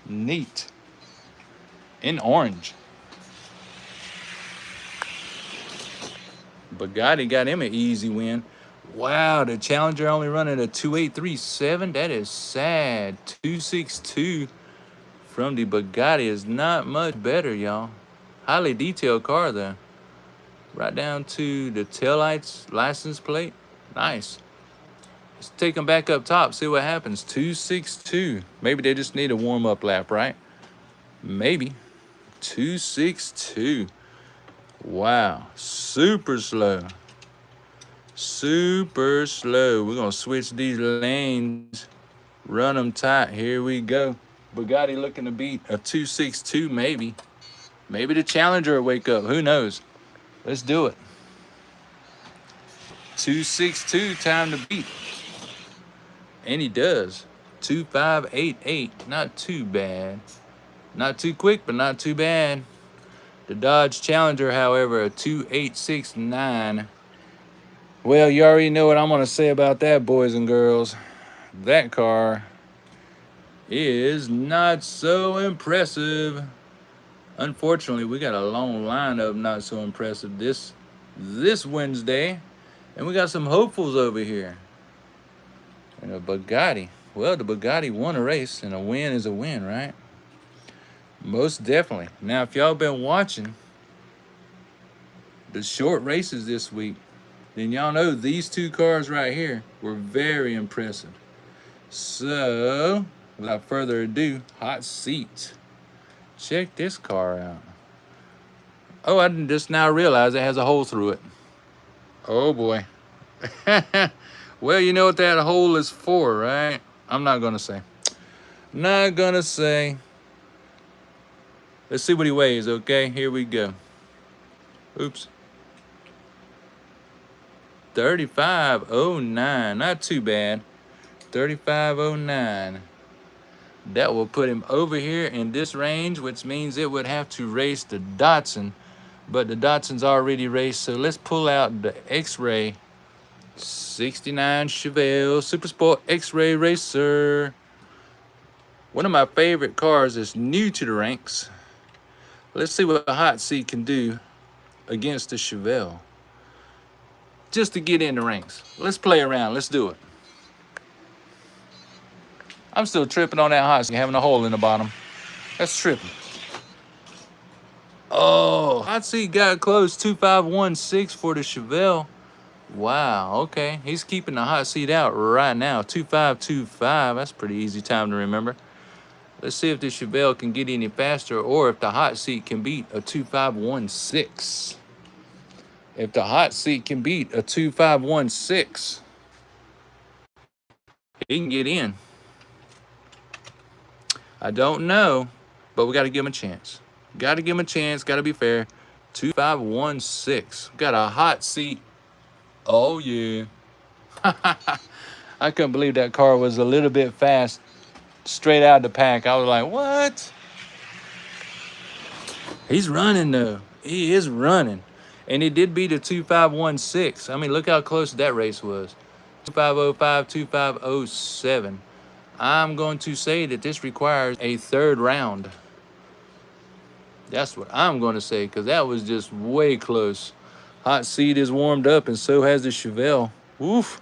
Speaker 1: Neat. In orange. Bugatti got him an easy win. Wow, the Challenger only running a 2837. That is sad. 262 from the Bugatti is not much better, y'all. Highly detailed car, though. Right down to the taillights, license plate. Nice. Let's take them back up top, see what happens. 262. Maybe they just need a warm-up lap, right? Maybe. 262. Wow. Super slow. Super slow. We're going to switch these lanes. Run them tight. Here we go. Bugatti looking to beat a 262 maybe. Maybe the Challenger will wake up. Who knows? Let's do it. 262, time to beat. And he does. 2588. Not too bad. Not too quick, but not too bad. The Dodge Challenger, however, a 2869. Well, you already know what I'm going to say about that, boys and girls. That car is not so impressive. Unfortunately, we got a long line of not so impressive this Wednesday. And we got some hopefuls over here. And a Bugatti. Well, the Bugatti won a race, and a win is a win, right? Most definitely. Now, if y'all been watching the short races this week, then y'all know these two cars right here were very impressive. So, without further ado, hot seat. Check this car out. Oh, I just now realized it has a hole through it. Oh boy. Well, you know what that hole is for, right? I'm not gonna say. Not gonna say. Let's see what he weighs, okay? Here we go. Oops. 3509. Not too bad. 3509. That will put him over here in this range, which means it would have to race the Datsun. But the Datsun's already raced, so let's pull out the X-Ray 69 Chevelle Super Sport X-Ray Racer. One of my favorite cars is new to the ranks. Let's see what a hot seat can do against the Chevelle. Just to get in the ranks. Let's play around. Let's do it. I'm still tripping on that hot seat, having a hole in the bottom. That's tripping. Oh, hot seat got close. 2516 for the Chevelle. Wow, okay. He's keeping the hot seat out right now. 2525. That's a pretty easy time to remember. Let's see if the Chevelle can get any faster or if the hot seat can beat a 2516. If the hot seat can beat a 2516, he can get in. I don't know, but we got to give him a chance. Got to give him a chance. Got to be fair. 2516. Got a hot seat. Oh, yeah. I couldn't believe that car was a little bit fast straight out of the pack. I was like, what? He's running, though. He is running. And he did beat a 2516. I mean, look how close that race was. 2505, 2507. I'm going to say that this requires a third round. That's what I'm going to say, because that was just way close. Hot seat is warmed up, and so has the Chevelle. Woof.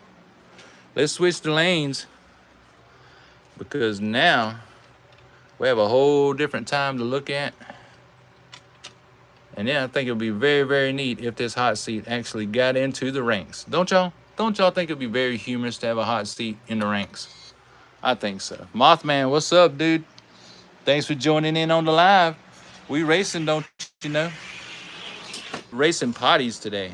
Speaker 1: Let's switch the lanes, because now we have a whole different time to look at. And yeah, I think it'll be very, very neat if this hot seat actually got into the ranks. Don't y'all? Don't y'all think it'd be very humorous to have a hot seat in the ranks? I think so. Mothman, what's up, dude? Thanks for joining in on the live. We racing, don't you know? Racing potties today.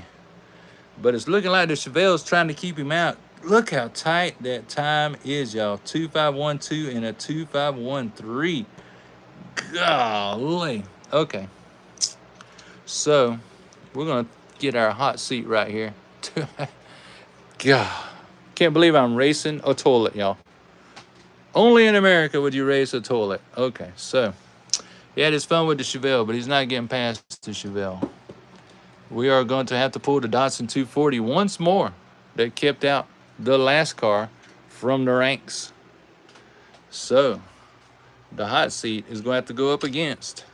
Speaker 1: But it's looking like the Chevelle's trying to keep him out. Look how tight that time is, y'all. 2512 and a 2513. Golly. Okay. So, we're going to get our hot seat right here. God. Can't believe I'm racing a toilet, y'all. Only in America would you race a toilet. Okay, so he had his fun with the Chevelle, but he's not getting past the Chevelle. We are going to have to pull the Datsun 240 once more. That kept out the last car from the ranks. So the hot seat is going to have to go up against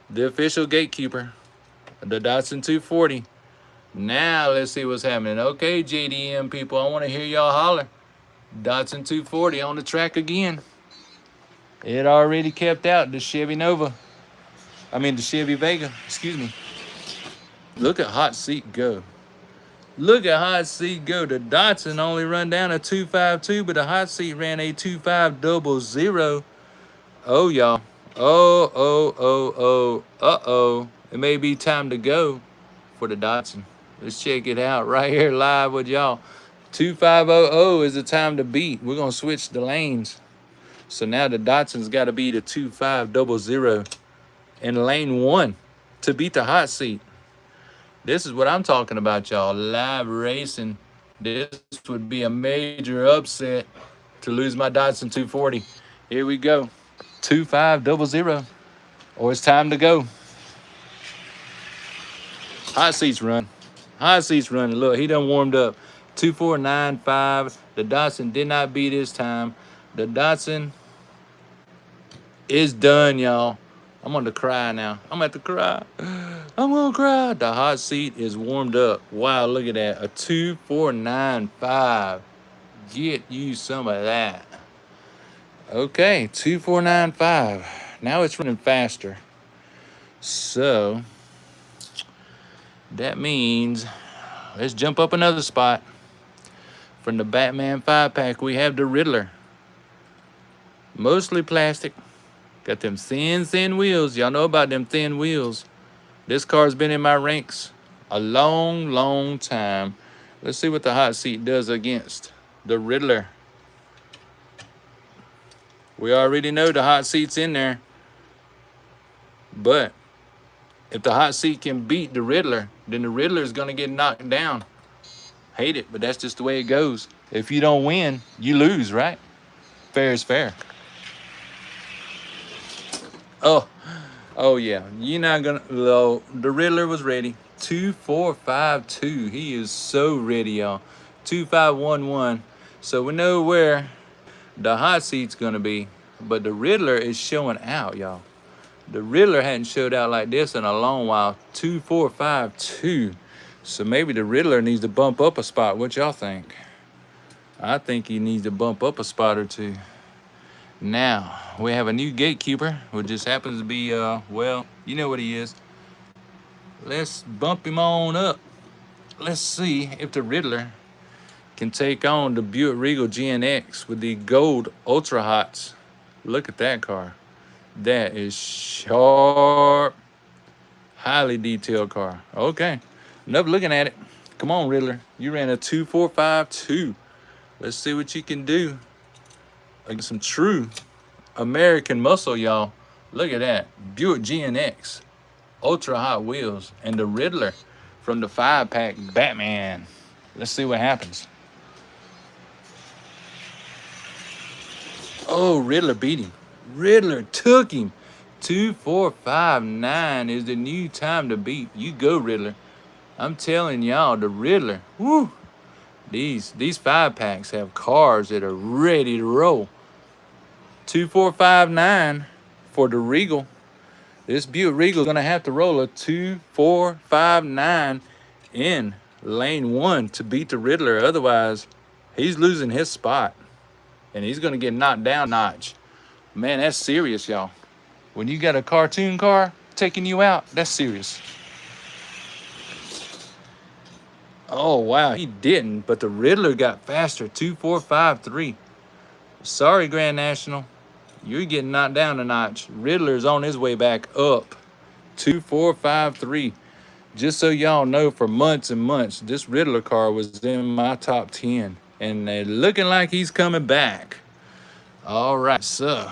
Speaker 1: the official Gatekeeper, the Datsun 240. Now let's see what's happening. Okay, JDM people, I want to hear y'all holler. Datsun 240 on the track again. It already kept out the Chevy Nova. I mean the Chevy Vega, excuse me. Look at hot seat go. Look at hot seat go. The Datsun only run down a 252, but the hot seat ran a 2500. Oh, y'all. Uh-oh. It may be time to go for the Datsun. Let's check it out right here live with y'all. 2500 is the time to beat. We're gonna switch the lanes. So now the Datsun's got to be the 2500 in lane 1 to beat the hot seat. This is what I'm talking about, y'all. Live racing. This would be a major upset to lose my Datsun 240. Here we go. 2500. Or it's time to go. Hot seat's run. Hot seat's running. Look, he done warmed up. 2495. The Datsun did not beat this time. The Datsun is done, y'all. I'm going to cry now. I'm at to cry. I'm going to cry. The hot seat is warmed up. Wow, look at that. A 2495. Get you some of that. Okay, 2495. Now it's running faster. So that means let's jump up another spot. From the Batman 5-pack, we have the Riddler. Mostly plastic. Got them thin wheels. Y'all know about them thin wheels. This car's been in my ranks a long time. Let's see what the hot seat does against the Riddler. We already know the hot seat's in there. But if the hot seat can beat the Riddler, then the Riddler is going to get knocked down. Hate it, but that's just the way it goes. If you don't win, you lose, right? Fair is fair. Oh yeah. You're not gonna. The Riddler was ready. 2452. He is so ready, y'all. 2511. So we know where the hot seat's gonna be, but the Riddler is showing out, y'all. The Riddler hadn't showed out like this in a long while. 2452. So maybe the Riddler needs to bump up a spot. What y'all think? I think he needs to bump up a spot or two. Now, we have a new Gatekeeper, who just happens to be, well, you know what he is. Let's bump him on up. Let's see if the Riddler can take on the Buick Regal GNX with the gold Ultra Hots. Look at that car. That is sharp. Highly detailed car. Okay, enough looking at it. Come on, Riddler. You ran a 2452. Let's see what you can do. Like some true American muscle, y'all. Look at that. Buick GNX. Ultra hot wheels. And the Riddler from the 5-pack Batman. Let's see what happens. Oh, Riddler beat him. Riddler took him. 2459 is the new time to beat. You go, Riddler. I'm telling y'all, the Riddler. Woo. These 5-packs have cars that are ready to roll. 2459 for the Regal. This Buick Regal is going to have to roll a 2459 in lane 1 to beat the Riddler. Otherwise, he's losing his spot. And he's going to get knocked down a notch. Man, that's serious, y'all. When you got a cartoon car taking you out, that's serious. Oh, wow, he didn't, but the Riddler got faster, 2453. Sorry, Grand National. You're getting knocked down a notch. Riddler's on his way back up, 2453. Just so y'all know, for months and months, this Riddler car was in my top 10, and they're looking like he's coming back. All right, so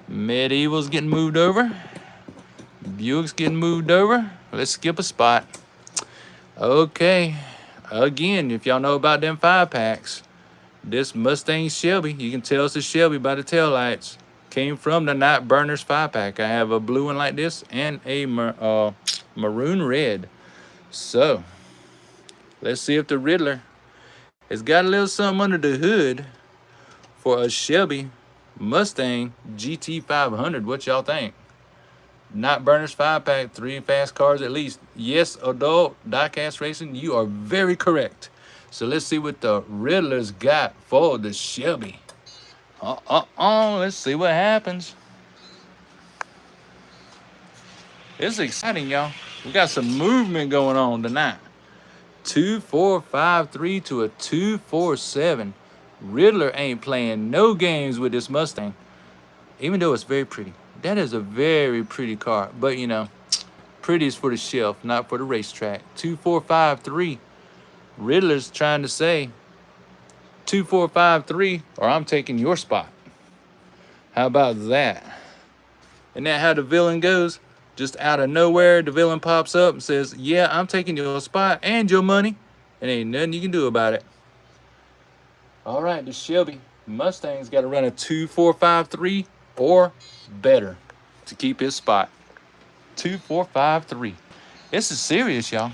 Speaker 1: Medieval's getting moved over. Buick's getting moved over. Let's skip a spot. Okay, again, if y'all know about them 5-packs, this Mustang Shelby, you can tell it's a Shelby by the taillights, came from the Night Burners 5-pack. I have a blue one like this and a maroon red. So, let's see if the Riddler has got a little something under the hood for a Shelby Mustang GT500. What y'all think? Not Burners 5-pack, 3 fast cars at least. Yes, adult diecast racing, you are very correct. So let's see what the Riddler's got for the Shelby. Let's see what happens. It's exciting, y'all. We got some movement going on tonight. 2453 to a 247. Riddler ain't playing no games with this Mustang, even though it's very pretty. That is a very pretty car, but you know, pretty is for the shelf, not for the racetrack. 2453. Riddler's trying to say 2453, or I'm taking your spot. How about that? Isn't that how the villain goes? Just out of nowhere, the villain pops up and says, yeah, I'm taking your spot and your money. And ain't nothing you can do about it. All right, the Shelby Mustang's got to run a 2453 or better to keep his spot. 2453. This is serious, y'all.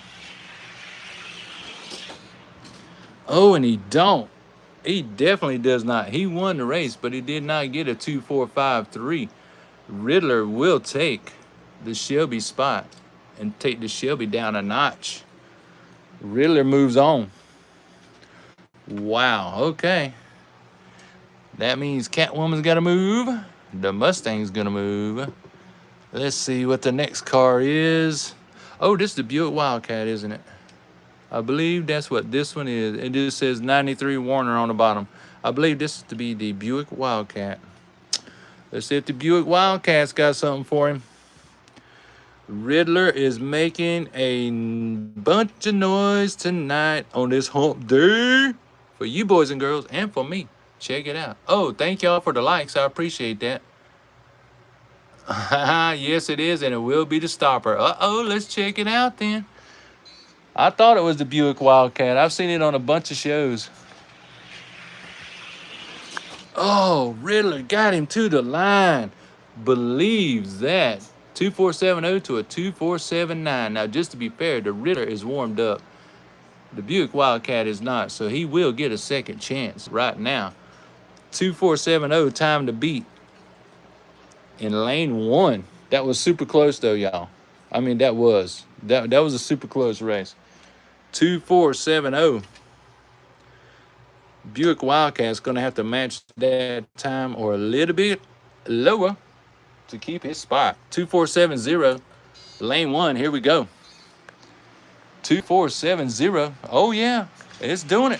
Speaker 1: Oh, and he don't. He definitely does not. He won the race, but he did not get a 2453. Riddler will take the Shelby spot and take the Shelby down a notch. Riddler moves on. Wow, okay. That means Catwoman's got to move. The Mustang's going to move. Let's see what the next car is. Oh, this is the Buick Wildcat, isn't it? I believe that's what this one is. It just says 93 Warner on the bottom. I believe this is to be the Buick Wildcat. Let's see if the Buick Wildcat's got something for him. Riddler is making a bunch of noise tonight on this hump day for you boys and girls and for me. Check it out. Oh, thank y'all for the likes. I appreciate that. Yes, it is, and it will be the stopper. Uh-oh, let's check it out then. I thought it was the Buick Wildcat. I've seen it on a bunch of shows. Oh, Riddler got him to the line. Believes that. 2470 to a 2479. Now, just to be fair, the Riddler is warmed up. The Buick Wildcat is not, so he will get a second chance right now. 2470, time to beat. In lane 1. That was super close, though, y'all. I mean, that was a super close race. 2470. Buick Wildcat's going to have to match that time or a little bit lower to keep his spot. 2470, lane 1, here we go. 2470, oh yeah, it's doing it.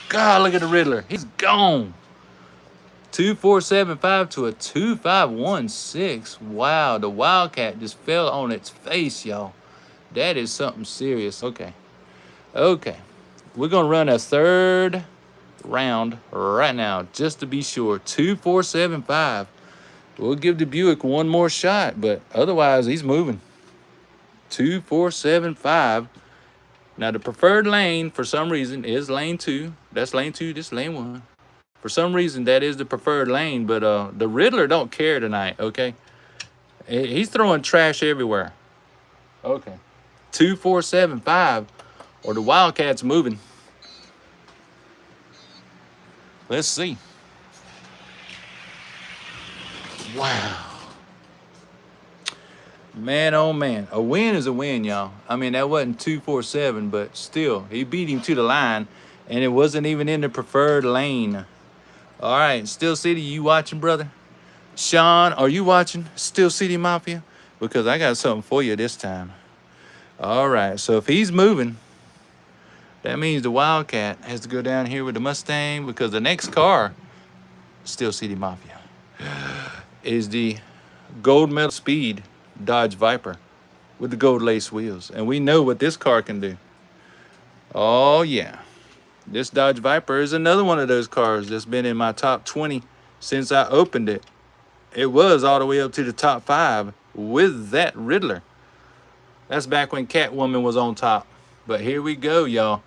Speaker 1: God, look at the Riddler, he's gone. 2475 to a 2516. Wow, the Wildcat just fell on its face, y'all. That is something serious. Okay, we're gonna run a third round right now just to be sure. 2475. We'll give the Buick one more shot, but otherwise he's moving. 2475. Now the preferred lane for some reason is lane 2. That's lane 2, this is lane 1. For some reason that is the preferred lane, but the Riddler don't care tonight, okay? He's throwing trash everywhere. Okay. 2475 or the Wildcat's moving. Let's see. Wow. Man, oh man. A win is a win, y'all. I mean, that wasn't 247, but still, he beat him to the line, and it wasn't even in the preferred lane. All right, Steel City, you watching, brother? Sean, are you watching Steel City Mafia? Because I got something for you this time. All right, so if he's moving, that means the Wildcat has to go down here with the Mustang, because the next car, Steel City Mafia, is the gold medal speed Dodge Viper with the gold lace wheels. And we know what this car can do. Oh, yeah. This Dodge Viper is another one of those cars that's been in my top 20 since I opened it. It was all the way up to the top 5 with that Riddler. That's back when Catwoman was on top. But here we go, y'all.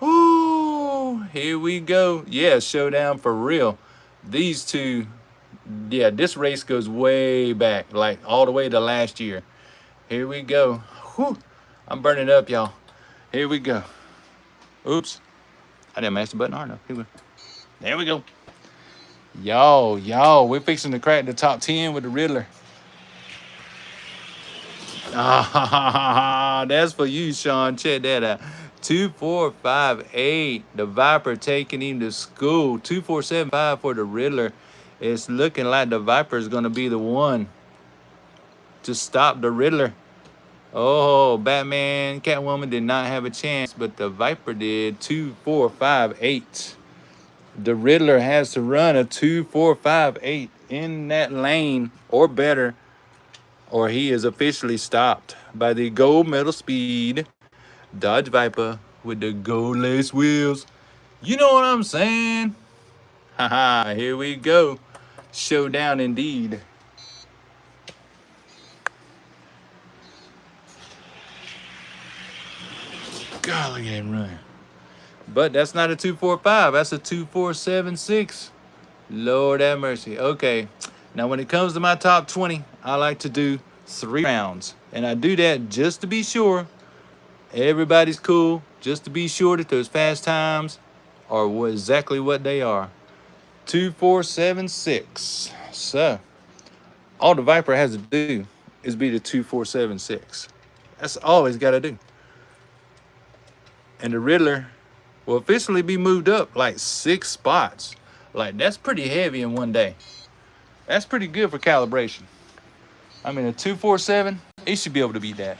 Speaker 1: Ooh, here we go. Yeah, showdown for real. These two, yeah, this race goes way back, like all the way to last year. Here we go. Whew, I'm burning up, y'all. Here we go. Oops. I didn't mash the button hard enough. Here we go. There we go. Y'all, we're fixing to crack the top 10 with the Riddler. Ah, that's for you, Sean. Check that out. 2458. The Viper taking him to school. 2475 for the Riddler. It's looking like the Viper is going to be the one to stop the Riddler. Oh, Batman, Catwoman did not have a chance, but the Viper did. 2458. The Riddler has to run a 2458 in that lane or better, or he is officially stopped by the gold medal speed Dodge Viper with the gold lace wheels. You know what I'm saying? Haha, here we go. Showdown indeed. God, look at him run. But that's not a 245, that's a 2476. Lord have mercy. Okay, now when it comes to my top 20, I like to do 3 rounds. And I do that just to be sure everybody's cool, just to be sure that those fast times are exactly what they are. 2476. So, all the Viper has to do is be the 2476. That's all he's got to do. And the Riddler will officially be moved up like 6 spots. Like, that's pretty heavy in one day. That's pretty good for calibration. I mean, a 247, he should be able to beat that.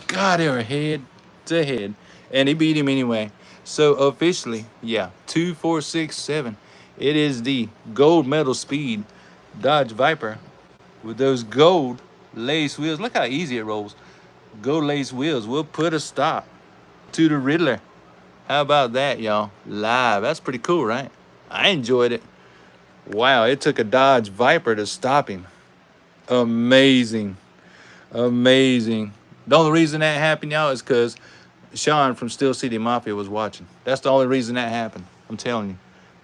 Speaker 1: God, they were head to head. And he beat him anyway. So officially, yeah, 2467. It is the gold medal speed Dodge Viper with those gold lace wheels. Look how easy it rolls. Gold lace wheels will put a stop to the Riddler. How about that, y'all? Live. That's pretty cool, right? I enjoyed it. Wow, it took a Dodge Viper to stop him. Amazing. Amazing. The only reason that happened, y'all, is because Sean from Steel City Mafia was watching. That's the only reason that happened. I'm telling you.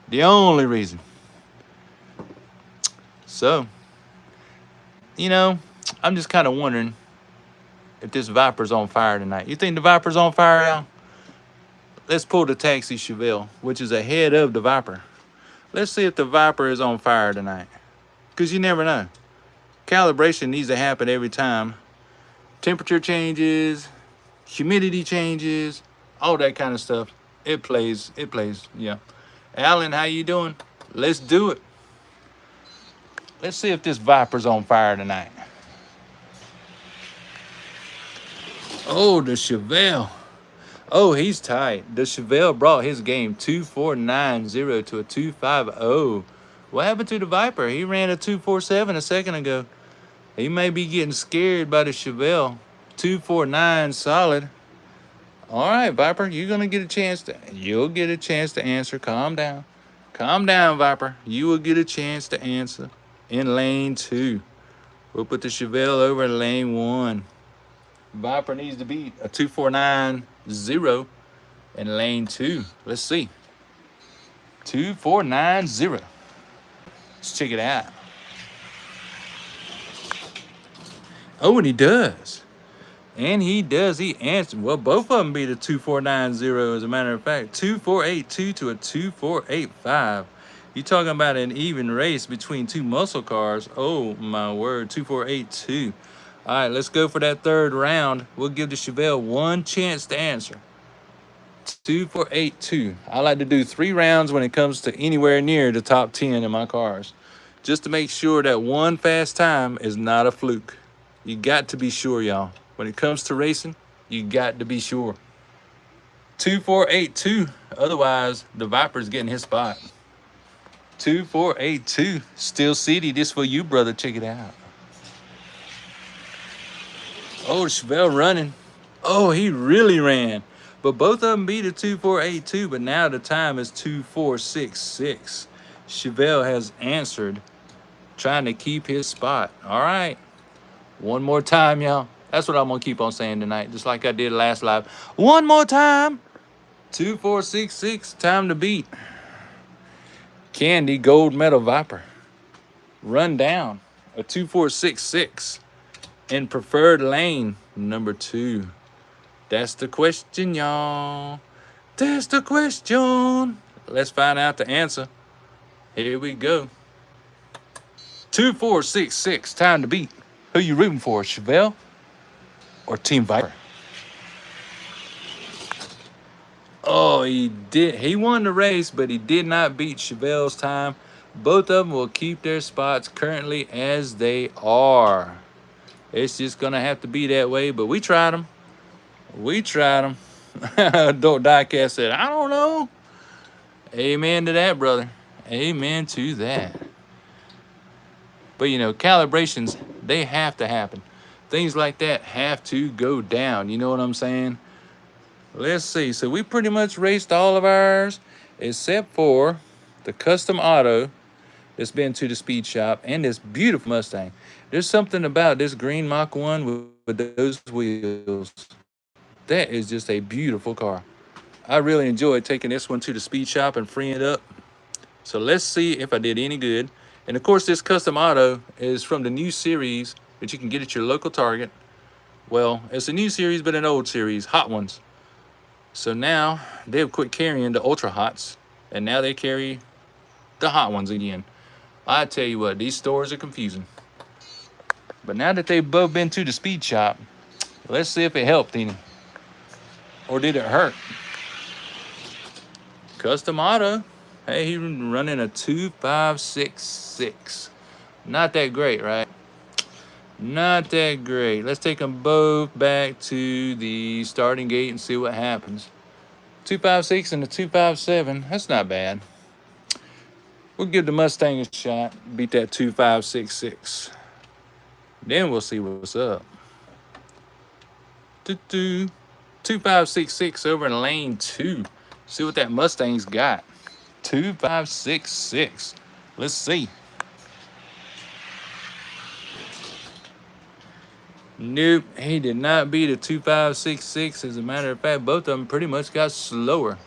Speaker 1: The only reason. So, you know, I'm just kind of wondering if this Viper's on fire tonight. You think the Viper's on fire, y'all? Let's pull the Taxi Chevelle, which is ahead of the Viper. Let's see if the Viper is on fire tonight. Because you never know. Calibration needs to happen every time. Temperature changes, humidity changes, all that kind of stuff. It plays, yeah. Alan, how you doing? Let's do it. Let's see if this Viper's on fire tonight. Oh, the Chevelle. Oh, he's tight. The Chevelle brought his game 2490 to a 250. What happened to the Viper? He ran a 247 a second ago. He may be getting scared by the Chevelle. 249 solid. All right, Viper, you're going to get a chance to... You'll get a chance to answer. Calm down. Calm down, Viper. You will get a chance to answer in lane 2. We'll put the Chevelle over in lane 1. Viper needs to beat a 2490 in lane 2. Let's see. 2490. Let's check it out. Oh, and he does. And he does. He answered. Well, both of them beat a 2490, as a matter of fact. 2482 to a 2485. You're talking about an even race between two muscle cars. Oh, my word. 2482. All right, let's go for that third round. We'll give the Chevelle one chance to answer. 2482. I like to do 3 rounds when it comes to anywhere near the top 10 in my cars, just to make sure that one fast time is not a fluke. You got to be sure, y'all. When it comes to racing, you got to be sure. 2482. Otherwise, the Viper's getting his spot. 2482. Steel City, this for you, brother. Check it out. Oh, Chevelle running. Oh, he really ran. But both of them beat a 2482, but now the time is 2466. Chevelle has answered, trying to keep his spot. All right. One more time, y'all. That's what I'm going to keep on saying tonight, just like I did last live. One more time. 2466, time to beat. Candy Gold Medal Viper. Run down a 2466 in preferred lane number 2. That's the question, y'all. That's the question. Let's find out the answer. Here we go. 2466, time to beat. Who you rooting for, Chevelle or Team Viper? Oh, he did. He won the race, but he did not beat Chevelle's time. Both of them will keep their spots currently as they are. It's just going to have to be that way, but we tried them. We tried them. Don't Diecast said, I don't know. Amen to that, brother. Amen to that. But, you know, calibrations, they have to happen. Things like that have to go down. You know what I'm saying? Let's see. So we pretty much raced all of ours except for the custom auto that's been to the speed shop and this beautiful Mustang. There's something about this green Mach 1 with those wheels. That is just a beautiful car. I really enjoyed taking this one to the speed shop and freeing it up. So let's see if I did any good. And of course, this custom auto is from the new series that you can get at your local Target. Well, it's a new series, but an old series, Hot Ones. So now they've quit carrying the Ultra Hots, and now they carry the Hot Ones again. I tell you what, these stores are confusing. But now that they've both been to the speed shop, let's see if it helped any. Or did it hurt? Custom auto. Hey, he's running a 2566. Not that great, right? Not that great. Let's take them both back to the starting gate and see what happens. 256 and a 257. That's not bad. We'll give the Mustang a shot. Beat that 2566. Then we'll see what's up. 2566 over in lane 2. See what that Mustang's got. 2566. Let's see. Nope, he did not beat a 2566. As a matter of fact, both of them pretty much got slower.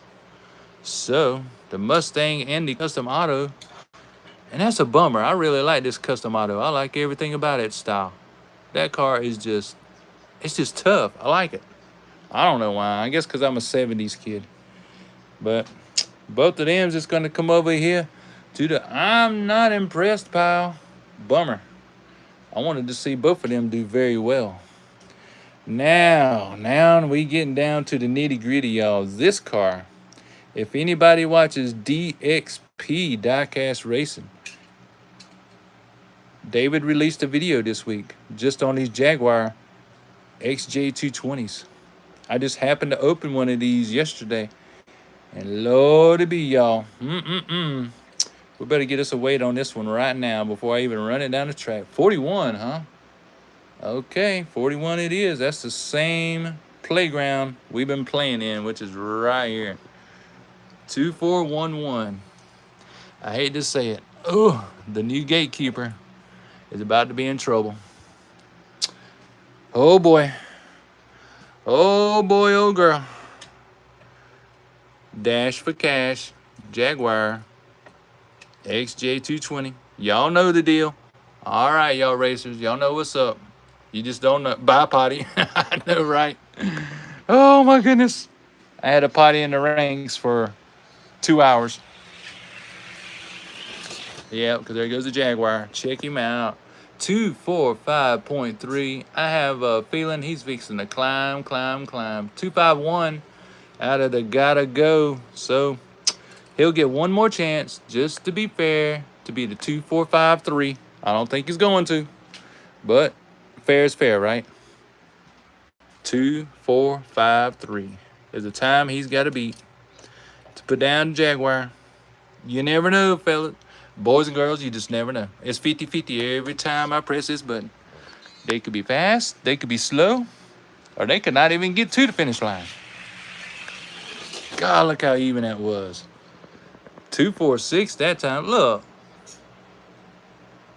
Speaker 1: So, the Mustang and the custom auto, and that's a bummer. I really like this custom auto. I like everything about its style. That car is just, it's just tough. I like it. I don't know why. I guess because I'm a 70s kid. But both of them just going to come over here to the I'm not impressed pile. Bummer. I wanted to see both of them do very well. Now we getting down to the nitty gritty, y'all. This car, if anybody watches DXP, Diecast Racing, David released a video this week just on these Jaguar XJ220s. I just happened to open one of these yesterday. And Lordy be, y'all. We better get us a weight on this one right now before I even run it down the track. 41, huh? Okay, 41 it is. That's the same playground we've been playing in, which is right here. 2411. I hate to say it. Oh, the new Gatekeeper is about to be in trouble. Oh, boy. Oh, boy, oh, girl. Dash for cash. Jaguar XJ220. Y'all know the deal. All right, y'all racers. Y'all know what's up. You just don't know. Bye, potty. I know, right? Oh, my goodness. I had a potty in the ranks for 2 hours. Yeah, because there goes the Jaguar. Check him out. 245.3. I have a feeling he's fixing to climb. 251 out of the gotta go. So he'll get one more chance, just to be fair, to be the 2453. I don't think he's going to, but fair is fair, right? 2453 is the time he's got to beat to put down the Jaguar. You never know, fellas. Boys and girls, you just never know. It's 50-50 every time I press this button. They could be fast, they could be slow, or they could not even get to the finish line. God, look how even that was. 246 that time. Look.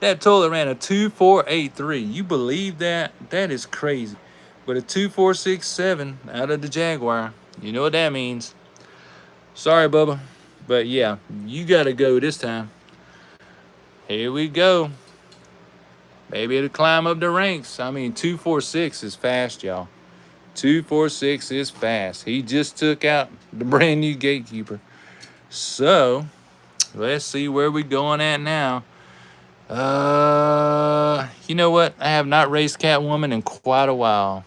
Speaker 1: That toilet ran a 2483. You believe that? That is crazy. But a 2467 out of the Jaguar. You know what that means. Sorry, Bubba. But yeah, you got to go this time. Here we go. Maybe it'll climb up the ranks. I mean, 246 is fast, y'all. 246 is fast. He just took out the brand new Gatekeeper. So, let's see where we're going at now. You know what? I have not raced Catwoman in quite a while.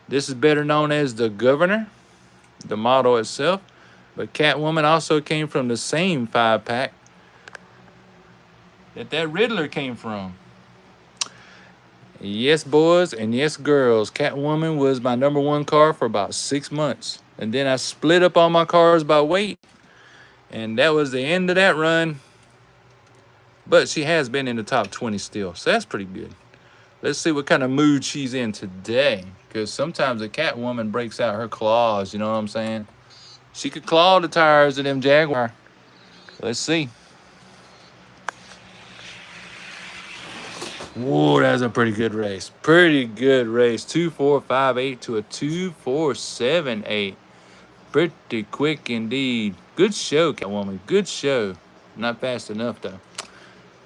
Speaker 1: This is better known as the Governor, the model itself. But Catwoman also came from the same 5-pack that Riddler came from. Yes, boys, and yes, girls. Catwoman was my #1 car for about 6 months. And then I split up all my cars by weight. And that was the end of that run. But she has been in the top 20 still. So that's pretty good. Let's see what kind of mood she's in today. Because sometimes a Catwoman breaks out her claws, you know what I'm saying? She could claw the tires of them Jaguar. Let's see. Whoa, that's a pretty good race. Pretty good race. 2458 to a 2478. Pretty quick indeed. Good show, Catwoman. Good show. Not fast enough, though.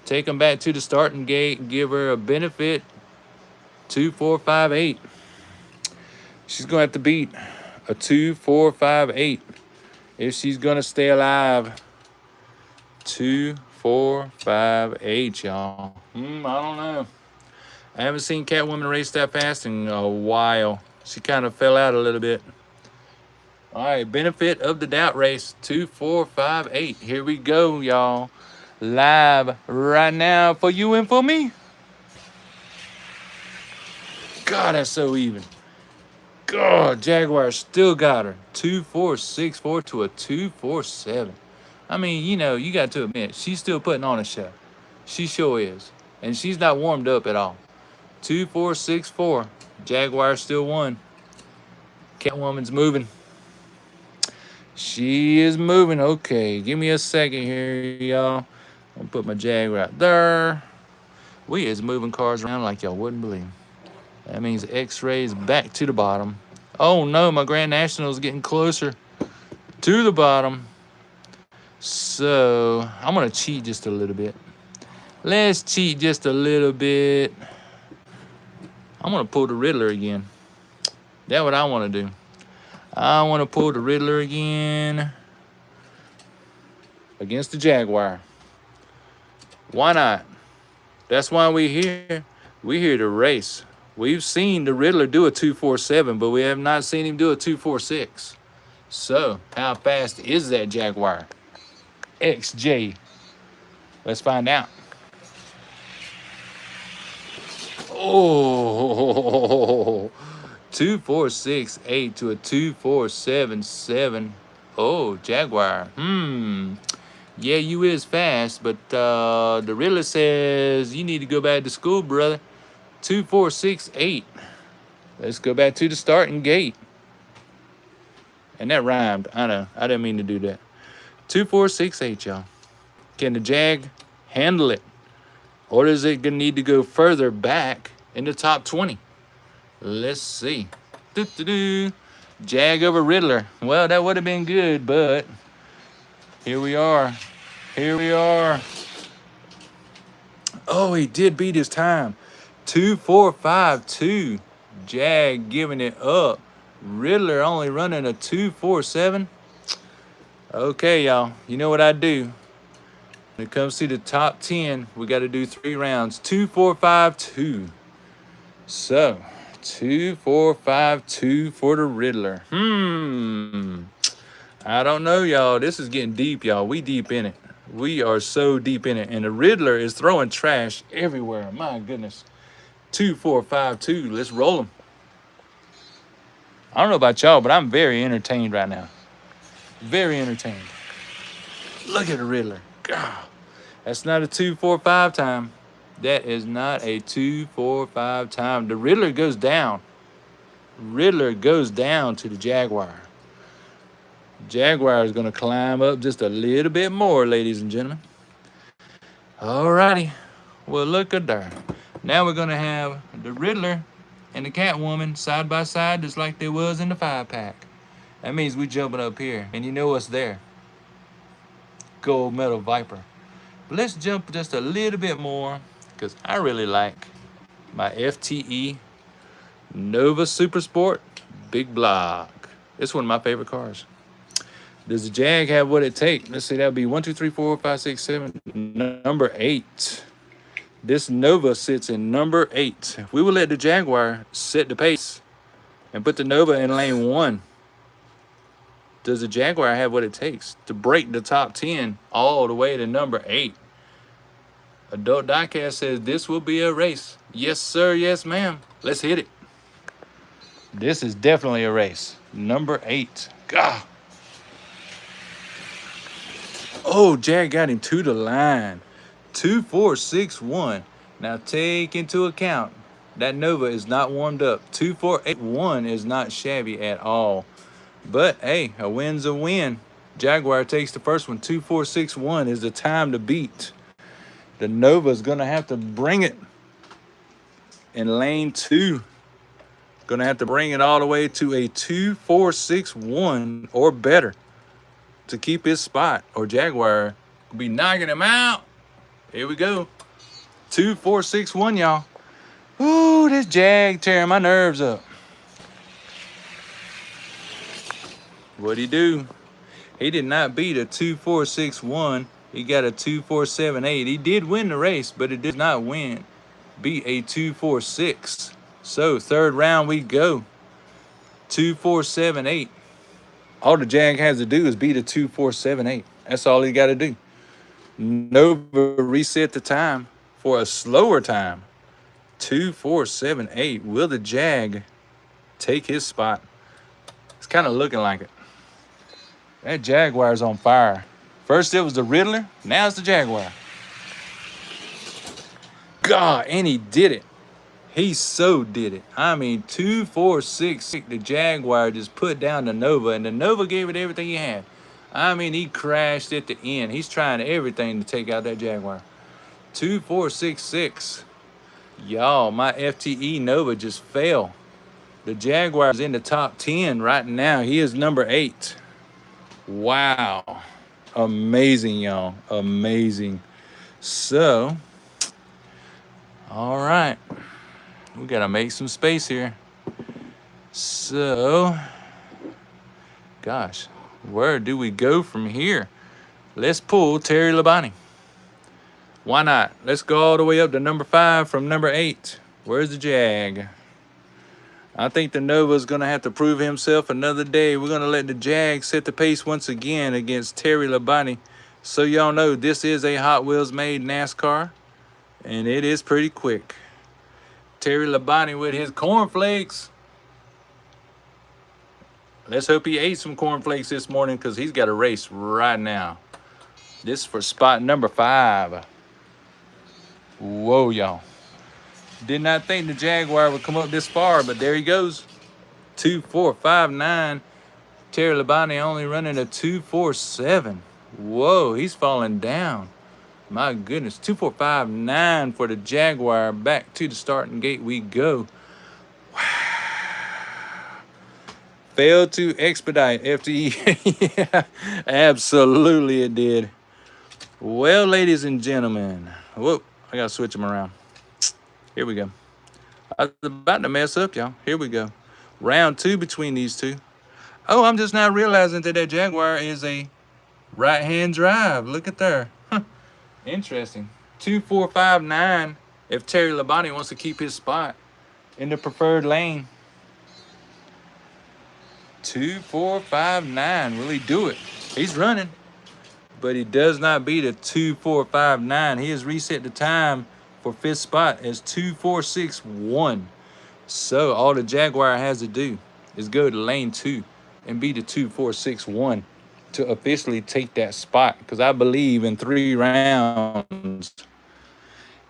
Speaker 1: Take them back to the starting gate and give her a benefit. 2458. She's going to have to beat a 2458 if she's going to stay alive. 2458, y'all. I don't know. I haven't seen Catwoman race that fast in a while. She kind of fell out a little bit. All right, benefit of the doubt race, 2458. Here we go, y'all. Live right now for you and for me. God, that's so even. God, Jaguar still got her. 2464 to a 247. I mean, you know, you got to admit, she's still putting on a show. She sure is. And she's not warmed up at all. 2464. Jaguar still won. Catwoman's moving. She is moving. Okay, give me a second here, y'all. I'm gonna put my Jaguar out there. We is moving cars around like y'all wouldn't believe. That means X-rays back to the bottom. Oh no, my Grand National is getting closer to the bottom. So I'm gonna cheat just a little bit. Let's cheat just a little bit. I'm gonna pull the Riddler again. That's what I wanna do. I want to pull the Riddler again against the Jaguar. Why not? That's why we're here. We're here to race. We've seen the Riddler do a 247, but we have not seen him do a 246. So, how fast is that Jaguar XJ? Let's find out. Oh, 2468 to a 2477. Oh, Jaguar. Yeah, you is fast, but the Riddler says you need to go back to school, brother. 2468. Let's go back to the starting gate. And that rhymed. I know. I didn't mean to do that. 2468, y'all. Can the Jag handle it? Or is it going to need to go further back in the top 20? Let's see. Jag over Riddler. Well, that would have been good, but here we are. Here we are. Oh, he did beat his time. 2452. Jag giving it up. Riddler only running a 247. Okay, y'all. You know what I do. When it comes to the top 10, we got to do 3 rounds. 2452. So, 2452 for the Riddler. I don't know, y'all. This is getting deep, y'all. We deep in it. We are so deep in it. And the Riddler is throwing trash everywhere. My goodness. 2452. Let's roll them. I don't know about y'all, but I'm very entertained right now. Very entertained. Look at the Riddler. God. That's not a 245 time. That is not a 245 time. The Riddler goes down. Riddler goes down to the Jaguar. Jaguar is going to climb up just a little bit more, ladies and gentlemen. Alrighty. Well, look at there. Now we're going to have the Riddler and the Catwoman side by side just like they was in the 5-pack. That means we jumping up here. And you know what's there? Gold Medal Viper. But let's jump just a little bit more because I really like my FTE Nova Super Sport Big Block. It's one of my favorite cars. Does the Jag have what it takes? Let's see, that would be 1, 2, 3, 4, 5, 6, 7. Number 8. This Nova sits in number 8. If we will let the Jaguar set the pace and put the Nova in lane 1, does the Jaguar have what it takes to break the top 10 all the way to number 8? Adult Diecast says this will be a race. Yes, sir. Yes, ma'am. Let's hit it. This is definitely a race. Number 8. God. Oh, Jag got him to the line. 2461. Now take into account That Nova is not warmed up. 2481 is not shabby at all. But hey, a win's a win. Jaguar takes the first one. 2461 is the time to beat. The Nova's gonna have to bring it in lane 2. Gonna have to bring it all the way to a 2461 or better to keep his spot, or Jaguar will be knocking him out. Here we go. 2461, y'all. Ooh, this Jag tearing my nerves up. What'd he do? He did not beat a 2461. He got a 2478. He did win the race, but it did not beat a 246. So third round we go. 2478. All the Jag has to do is beat a 2478. That's all he got to do. Nova reset the time for a slower time. 2478. Will the Jag take his spot? It's kind of looking like it. That Jaguar's on fire. First it was the Riddler, now it's the Jaguar. God, and he did it. He so did it. I mean, 2466, the Jaguar just put down the Nova, and the Nova gave it everything he had. I mean, he crashed at the end. He's trying everything to take out that Jaguar. 2466. Y'all, my FTE Nova just fell. The Jaguar is in the top 10 right now. He is number 8. Wow. Amazing, y'all. Amazing. So, all right. We got to make some space here. So, gosh, where do we go from here? Let's pull Terry Labonte. Why not? Let's go all the way up to number 5 from number 8. Where's the Jag? I think the Nova's going to have to prove himself another day. We're going to let the Jag set the pace once again against Terry Labonte. So y'all know this is a Hot Wheels made NASCAR, and it is pretty quick. Terry Labonte with his cornflakes. Let's hope he ate some cornflakes this morning, because he's got a race right now. This is for spot number 5. Whoa, y'all. Did not think the Jaguar would come up this far, but there he goes. 2459. Terry Labonte only running a 247. Whoa, he's falling down. My goodness. 2459 for the Jaguar. Back to the starting gate we go. Wow. Failed to expedite FTE. Yeah, absolutely it did. Well, ladies and gentlemen. Whoa, I got to switch them around. Here we go. I was about to mess up, y'all. Here we go. Round 2 between these two. Oh, I'm just now realizing that that Jaguar is a right-hand drive. Look at there. Huh. Interesting. 2459 if Terry Labonte wants to keep his spot in the preferred lane. 2459. Will he do it? He's running. But he does not beat a 2459. He has reset the time for 5th spot as 2461. So all the Jaguar has to do is go to lane 2 and beat a 2461 to officially take that spot, because I believe in 3 rounds.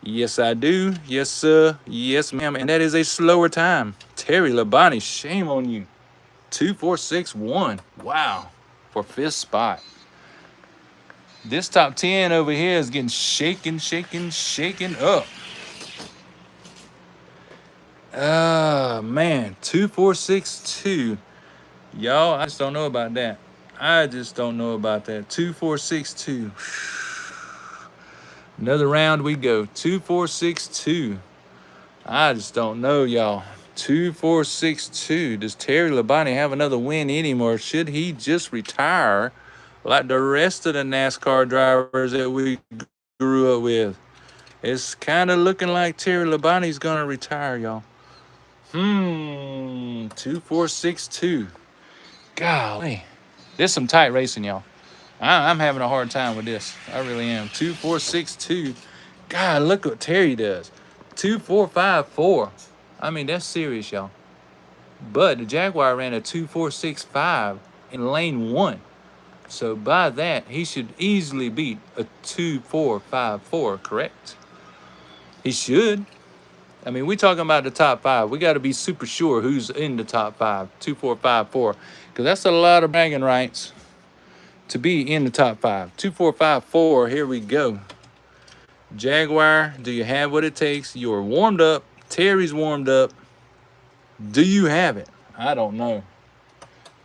Speaker 1: Yes, I do. Yes, sir. Yes, ma'am. And that is a slower time. Terry Labonte, shame on you. 2461. Wow. For 5th spot. This top 10 over here is getting shaken up. Man, 2462. Y'all, I just don't know about that. I just don't know about that. 2462. Another round we go. 2462. I just don't know, y'all. 2462. Does Terry Labonte have another win in him, or should he just retire like the rest of the NASCAR drivers that we grew up with? It's kind of looking like Terry Labonte's going to retire, y'all. 2462. Golly. This is some tight racing, y'all. I'm having a hard time with this. I really am. 2462. God, look what Terry does. 2454. I mean, that's serious, y'all. But the Jaguar ran a 2465 in lane 1. So by that, he should easily beat a 2454, correct? He should. I mean, we talking about the top 5. We got to be super sure who's in the top 5, 2, 4, 5, 4, because that's a lot of bragging rights to be in the top 5. 2, 4, 5, 4. Here we go. Jaguar, do you have what it takes? You're warmed up. Terry's warmed up. Do you have it? I don't know.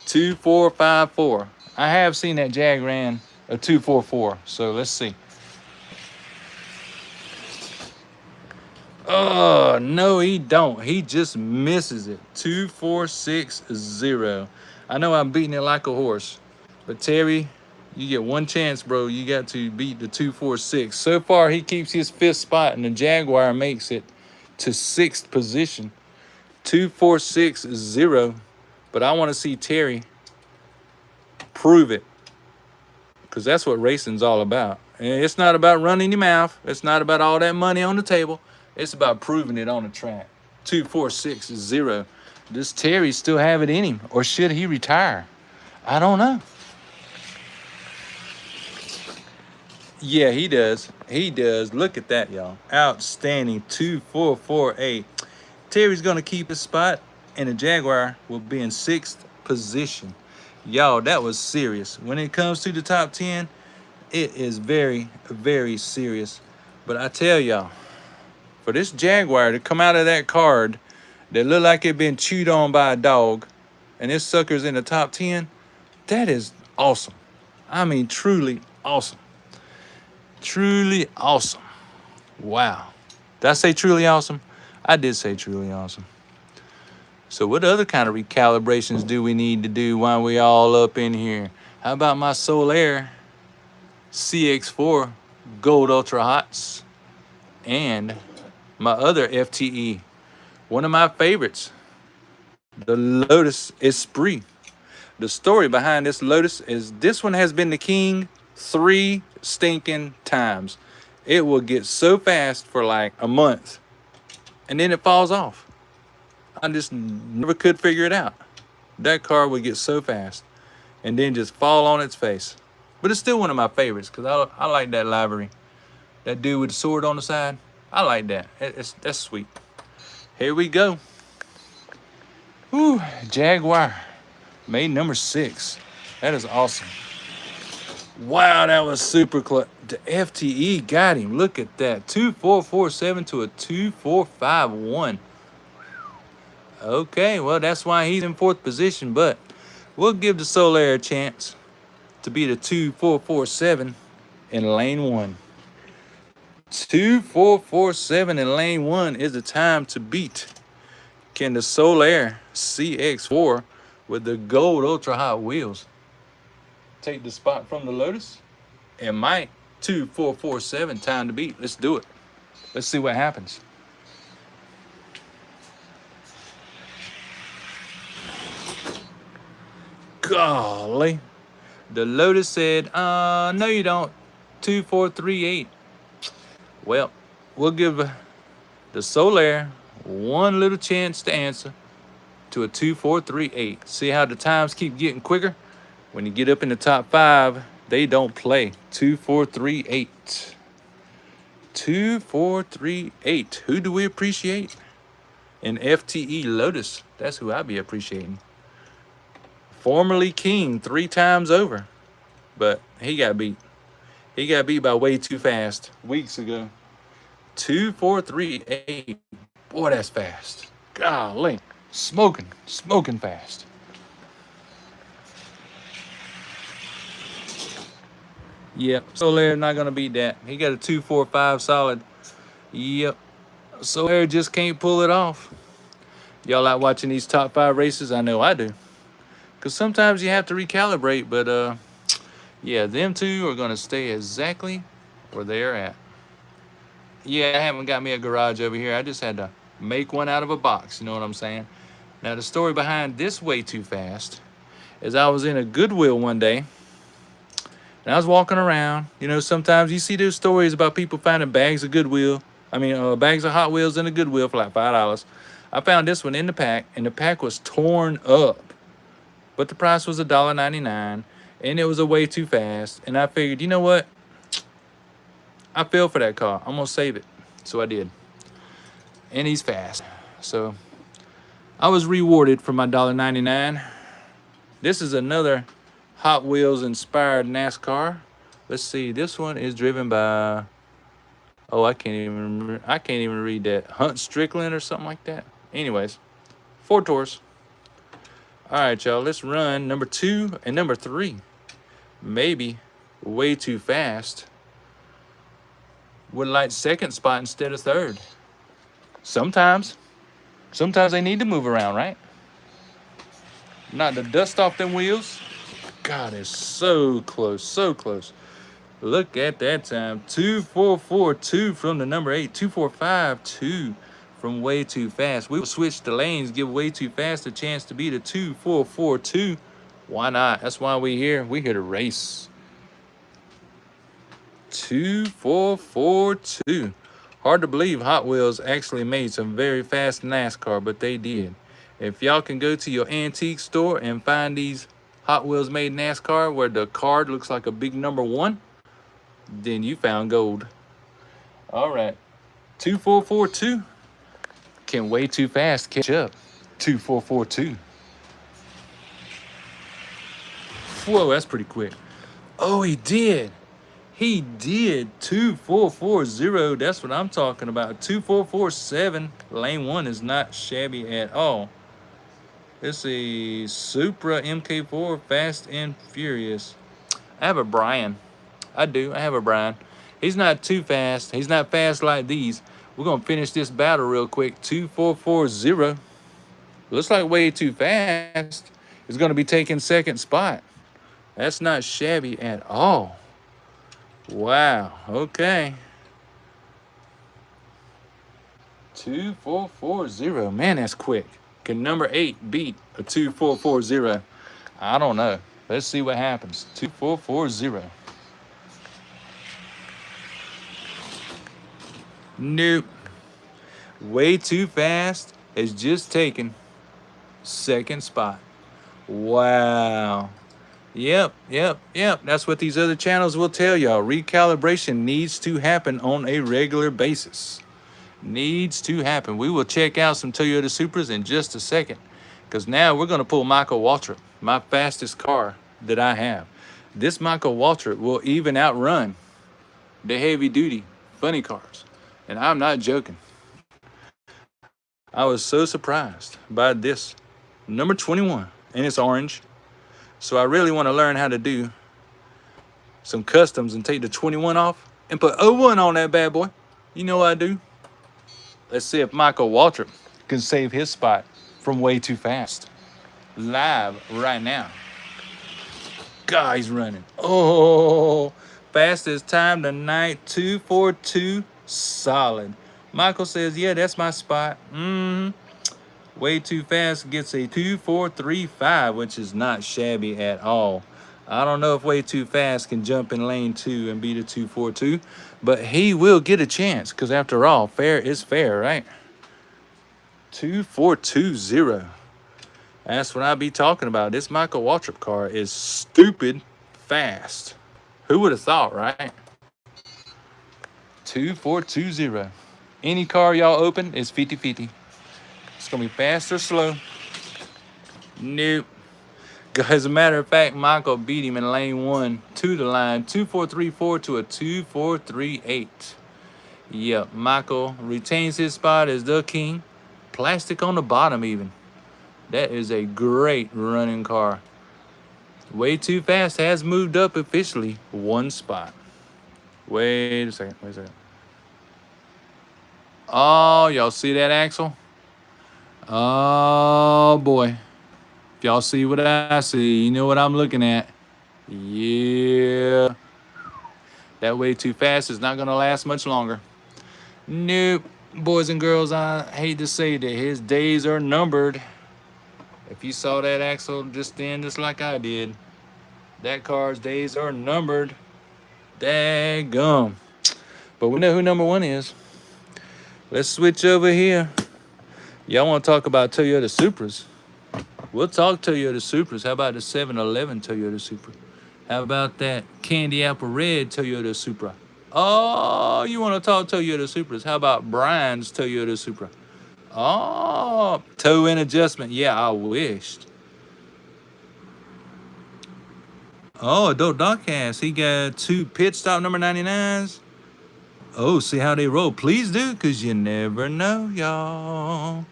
Speaker 1: 2, 4, 5, 4. I have seen that Jag ran a 2, 4, 4. So let's see. Oh, no, he don't. He just misses it. 2, 4, 6, 0. I know I'm beating it like a horse, but Terry, you get one chance, bro. You got to beat the 2, 4, 6. So far, he keeps his 5th spot, and the Jaguar makes it to 6th position. 2, 4, 6, 0. But I want to see Terry prove it, because that's what racing's all about. And it's not about running your mouth. It's not about all that money on the table. It's about proving it on the track. 2, 4, 6, 0. Does Terry still have it in him, or should he retire? I don't know. Yeah, he does. He does. Look at that, y'all. Outstanding. 2, 4, 4, 8. Terry's going to keep his spot, and the Jaguar will be in 6th position. Y'all, that was serious. When it comes to the top 10, it is very, very serious. But I tell y'all, for this Jaguar to come out of that card that looked like it been chewed on by a dog, and this sucker's in the top 10, that is awesome. I mean, truly awesome. Truly awesome. Wow. Did I say truly awesome? I did say truly awesome. So what other kind of recalibrations do we need to do while we all up in here? How about my Solar CX4 Gold Ultra Hots and my other FTE, one of my favorites, the Lotus Esprit. The story behind this Lotus is this one has been the king 3 stinking times. It will get so fast for like a month, and then it falls off. I just never could figure it out. That car would get so fast and then just fall on its face. But it's still one of my favorites, because I like that livery. That dude with the sword on the side, I like that. That's sweet. Here we go. Whew, Jaguar, made number 6. That is awesome. Wow, that was super close. The FTE got him. Look at that. 2.447 to a 2.451. Okay, well, that's why he's in 4th position, but we'll give the Solar a chance to beat a 2.447 in lane 1. 2.447 in lane 1 is the time to beat. Can the Solar CX4 with the gold ultra hot wheels take the spot from the Lotus? It might. 2.447, time to beat. Let's do it. Let's see what happens. Golly. The Lotus said, no you don't. 2.438. Well, we'll give the Solar one little chance to answer to a 2.438. See how the times keep getting quicker? When you get up in the top 5, they don't play. 2.438. 2.438. Who do we appreciate? An FTE Lotus. That's who I be appreciating. Formerly king 3 times over, but he got beat. He got beat by way too fast weeks ago. 2.438. Boy, that's fast. Golly, smoking fast. Yep, Solar not gonna beat that. He got a 2.45 solid. Yep, Solar just can't pull it off. Y'all like watching these top 5 races? I know I do. Because sometimes you have to recalibrate, but yeah, them two are going to stay exactly where they're at. Yeah, I haven't got me a garage over here. I just had to make one out of a box, you know what I'm saying? Now, the story behind this way too fast is I was in a Goodwill one day, and I was walking around. You know, sometimes you see those stories about people finding bags of bags of Hot Wheels in a Goodwill for like $5. I found this one in the pack, and the pack was torn up. But the price was $1.99, and it was a way too fast. And I figured, you know what? I fell for that car. I'm going to save it. So I did. and he's fast. So I was rewarded for my $1.99. This is another Hot Wheels inspired NASCAR. Let's see. This one is driven by, oh, I can't even read that. Hunt Strickland or something like that. Anyways, 4 tours. All right, y'all. Let's run number 2 and number 3. Maybe way too fast. Would like second spot instead of third. Sometimes they need to move around, right? Not to dust off them wheels. God, it's so close, so close. Look at that time. 2.442 from the number 8. 2.452 from way too fast. We will switch the lanes, give way too fast a chance to beat a 2.442. Why not? That's why we're here. We're here to race. 2.442. Hard to believe Hot Wheels actually made some very fast NASCAR, but they did. If y'all can go to your antique store and find these Hot Wheels made NASCAR where the card looks like a big number 1, then you found gold. All right. 2.442. Can way too fast catch up. 2.442. Whoa, that's pretty quick. Oh, he did. He did. 2.440. That's what I'm talking about. 2.447. Lane 1 is not shabby at all. It's a Supra MK4 Fast and Furious. I have a Brian. I do. I have a Brian. He's not too fast. He's not fast like these. We're going to finish this battle real quick. 2.440. Looks like way too fast. It's going to be taking second spot. That's not shabby at all. Wow. Okay. 2.440. Man, that's quick. Can number 8 beat a 2.440? I don't know. Let's see what happens. 2.440. Nope. Way too fast has just taken second spot. Wow. Yep. That's what these other channels will tell y'all. Recalibration needs to happen on a regular basis. Needs to happen. We will check out some Toyota Supras in just a second, because now we're going to pull Michael Waltrip, my fastest car that I have. This Michael Waltrip will even outrun the heavy duty funny cars. And I'm not joking. I was so surprised by this number 21, and it's orange. So I really want to learn how to do some customs and take the 21 off and put 01 on that bad boy. You know what I do? Let's see if Michael Waltrip can save his spot from way too fast. Live right now. God, he's running. Oh, fastest time tonight, 2.42, solid. Michael says, yeah, that's my spot. Way too fast gets a 2.435, which is not shabby at all. I don't know if way too fast can jump in lane 2 and beat a 2.42, but he will get a chance, because after all, fair is fair, right? 2.420. That's what I be talking about. This Michael Waltrip car is stupid fast. Who would have thought, right? 2.420. Any car y'all open is 50-50. It's going to be fast or slow. Nope. As a matter of fact, Michael beat him in lane 1 to the line. 2.434 to a 2.438. Yep, Michael retains his spot as the king. Plastic on the bottom even. That is a great running car. Way too fast has moved up officially 1 spot. Wait a second. Oh, y'all see that axle? Oh boy. If y'all see what I see, you know what I'm looking at. Yeah. That way too fast is not going to last much longer. Nope. Boys and girls, I hate to say that his days are numbered. If you saw that axle just then, just like I did, that car's days are numbered. Daggum. But we know who number 1 is. Let's switch over here. Y'all want to talk about Toyota Supras? We'll talk Toyota Supras. How about the 711 Toyota Supra? How about that candy apple red Toyota Supra? Oh, you want to talk Toyota Supras? How about Brian's Toyota Supra? Oh, toe in adjustment. Yeah, I wished. Oh, adult Dogcast. He got 2 pit stop number 99s. Oh, see how they roll. Please do, because you never know, y'all.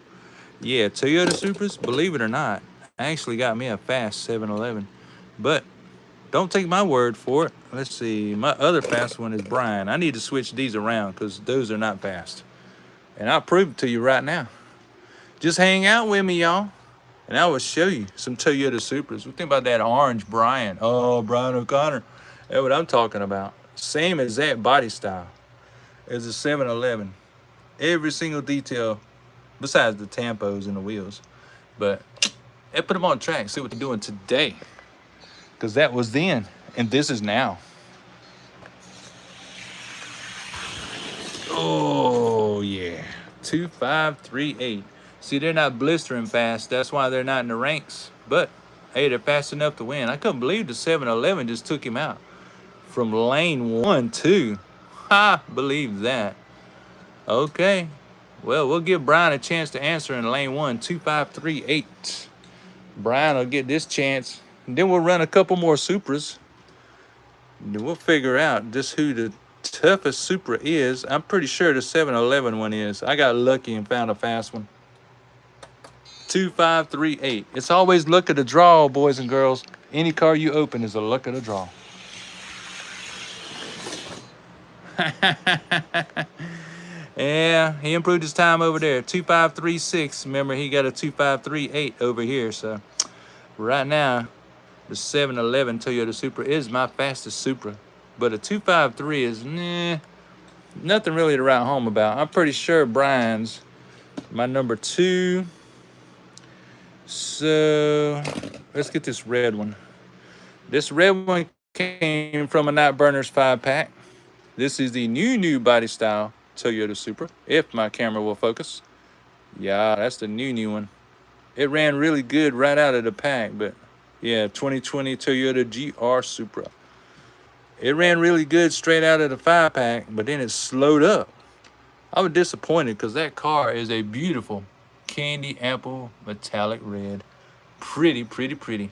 Speaker 1: Yeah, Toyota Supras, believe it or not, actually got me a fast 711. But don't take my word for it. Let's see. My other fast one is Brian. I need to switch these around because those are not fast. And I'll prove it to you right now. Just hang out with me, y'all. And I will show you some Toyota Supras. We think about that orange Brian. Oh, Brian O'Connor. That's what I'm talking about. Same exact body style as a 711. Every single detail besides the tampos and the wheels. But I put them on track. See what they're doing today. Because that was then, and this is now. Oh, yeah. 2538. See, they're not blistering fast. That's why they're not in the ranks. But, hey, they're fast enough to win. I couldn't believe the 711 just took him out. From lane 1, 2. Ha! Believe that. Okay. Well, we'll give Brian a chance to answer in lane 1, 2538. Brian will get this chance. And then we'll run a couple more Supras. Then we'll figure out just who the toughest Supra is. I'm pretty sure the 711 one is. I got lucky and found a fast one. 2538. It's always luck of the draw, boys and girls. Any car you open is a luck of the draw. Yeah, he improved his time over there. 2536. Remember, he got a 2538 over here. So right now, the 711 Toyota Supra is my fastest Supra. But a 253 is nothing really to write home about. I'm pretty sure Brian's my number 2. So let's get this red one. This red one came from a Night Burners 5-pack. This is the new body style Toyota Supra, if my camera will focus. Yeah, that's the new one. It ran really good right out of the pack, but yeah, 2020 Toyota GR Supra. It ran really good straight out of the 5-pack, but then it slowed up. I was disappointed because that car is a beautiful candy apple metallic red. Pretty, pretty, pretty.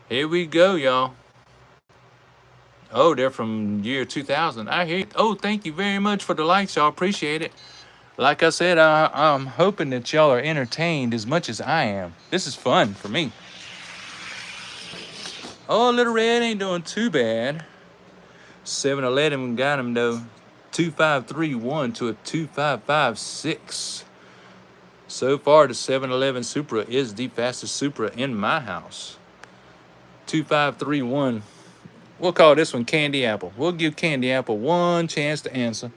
Speaker 1: Here we go, y'all. Oh, they're from year 2000. I hear you. Oh, thank you very much for the likes, y'all. Appreciate it. Like I said, I'm hoping that y'all are entertained as much as I am. This is fun for me. Oh, Little Red ain't doing too bad. 711 got him, though. 2531 to a 2556. So far, the 711 Supra is the fastest Supra in my house. 2531. We'll call this one Candy Apple. We'll give Candy Apple one chance to answer.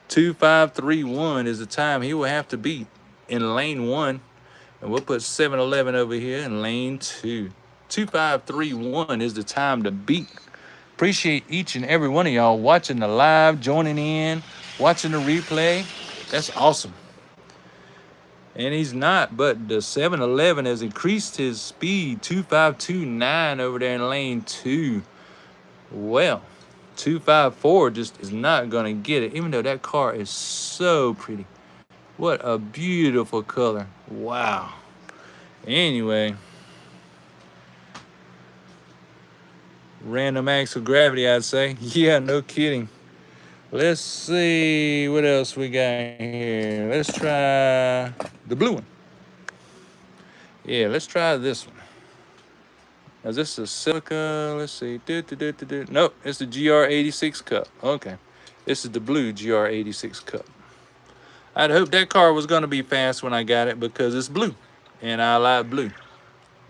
Speaker 1: 2531 is the time he will have to beat in lane 1. And we'll put 711 over here in lane 2. 2531 is the time to beat. Appreciate each and every one of y'all watching the live, joining in, watching the replay. That's awesome. And he's not, but the 711 has increased his speed. 2529 over there in lane 2. Well, 254 just is not going to get it, even though that car is so pretty. What a beautiful color. Wow. Anyway. Random acts of gravity, I'd say. Yeah, no kidding. Let's see what else we got here. Let's try the blue one. Yeah, let's try this one. Now, is this a silica? Let's see. Nope, it's the GR86 Cup. Okay. This is the blue GR86 Cup. I'd hoped that car was going to be fast when I got it because it's blue. And I like blue.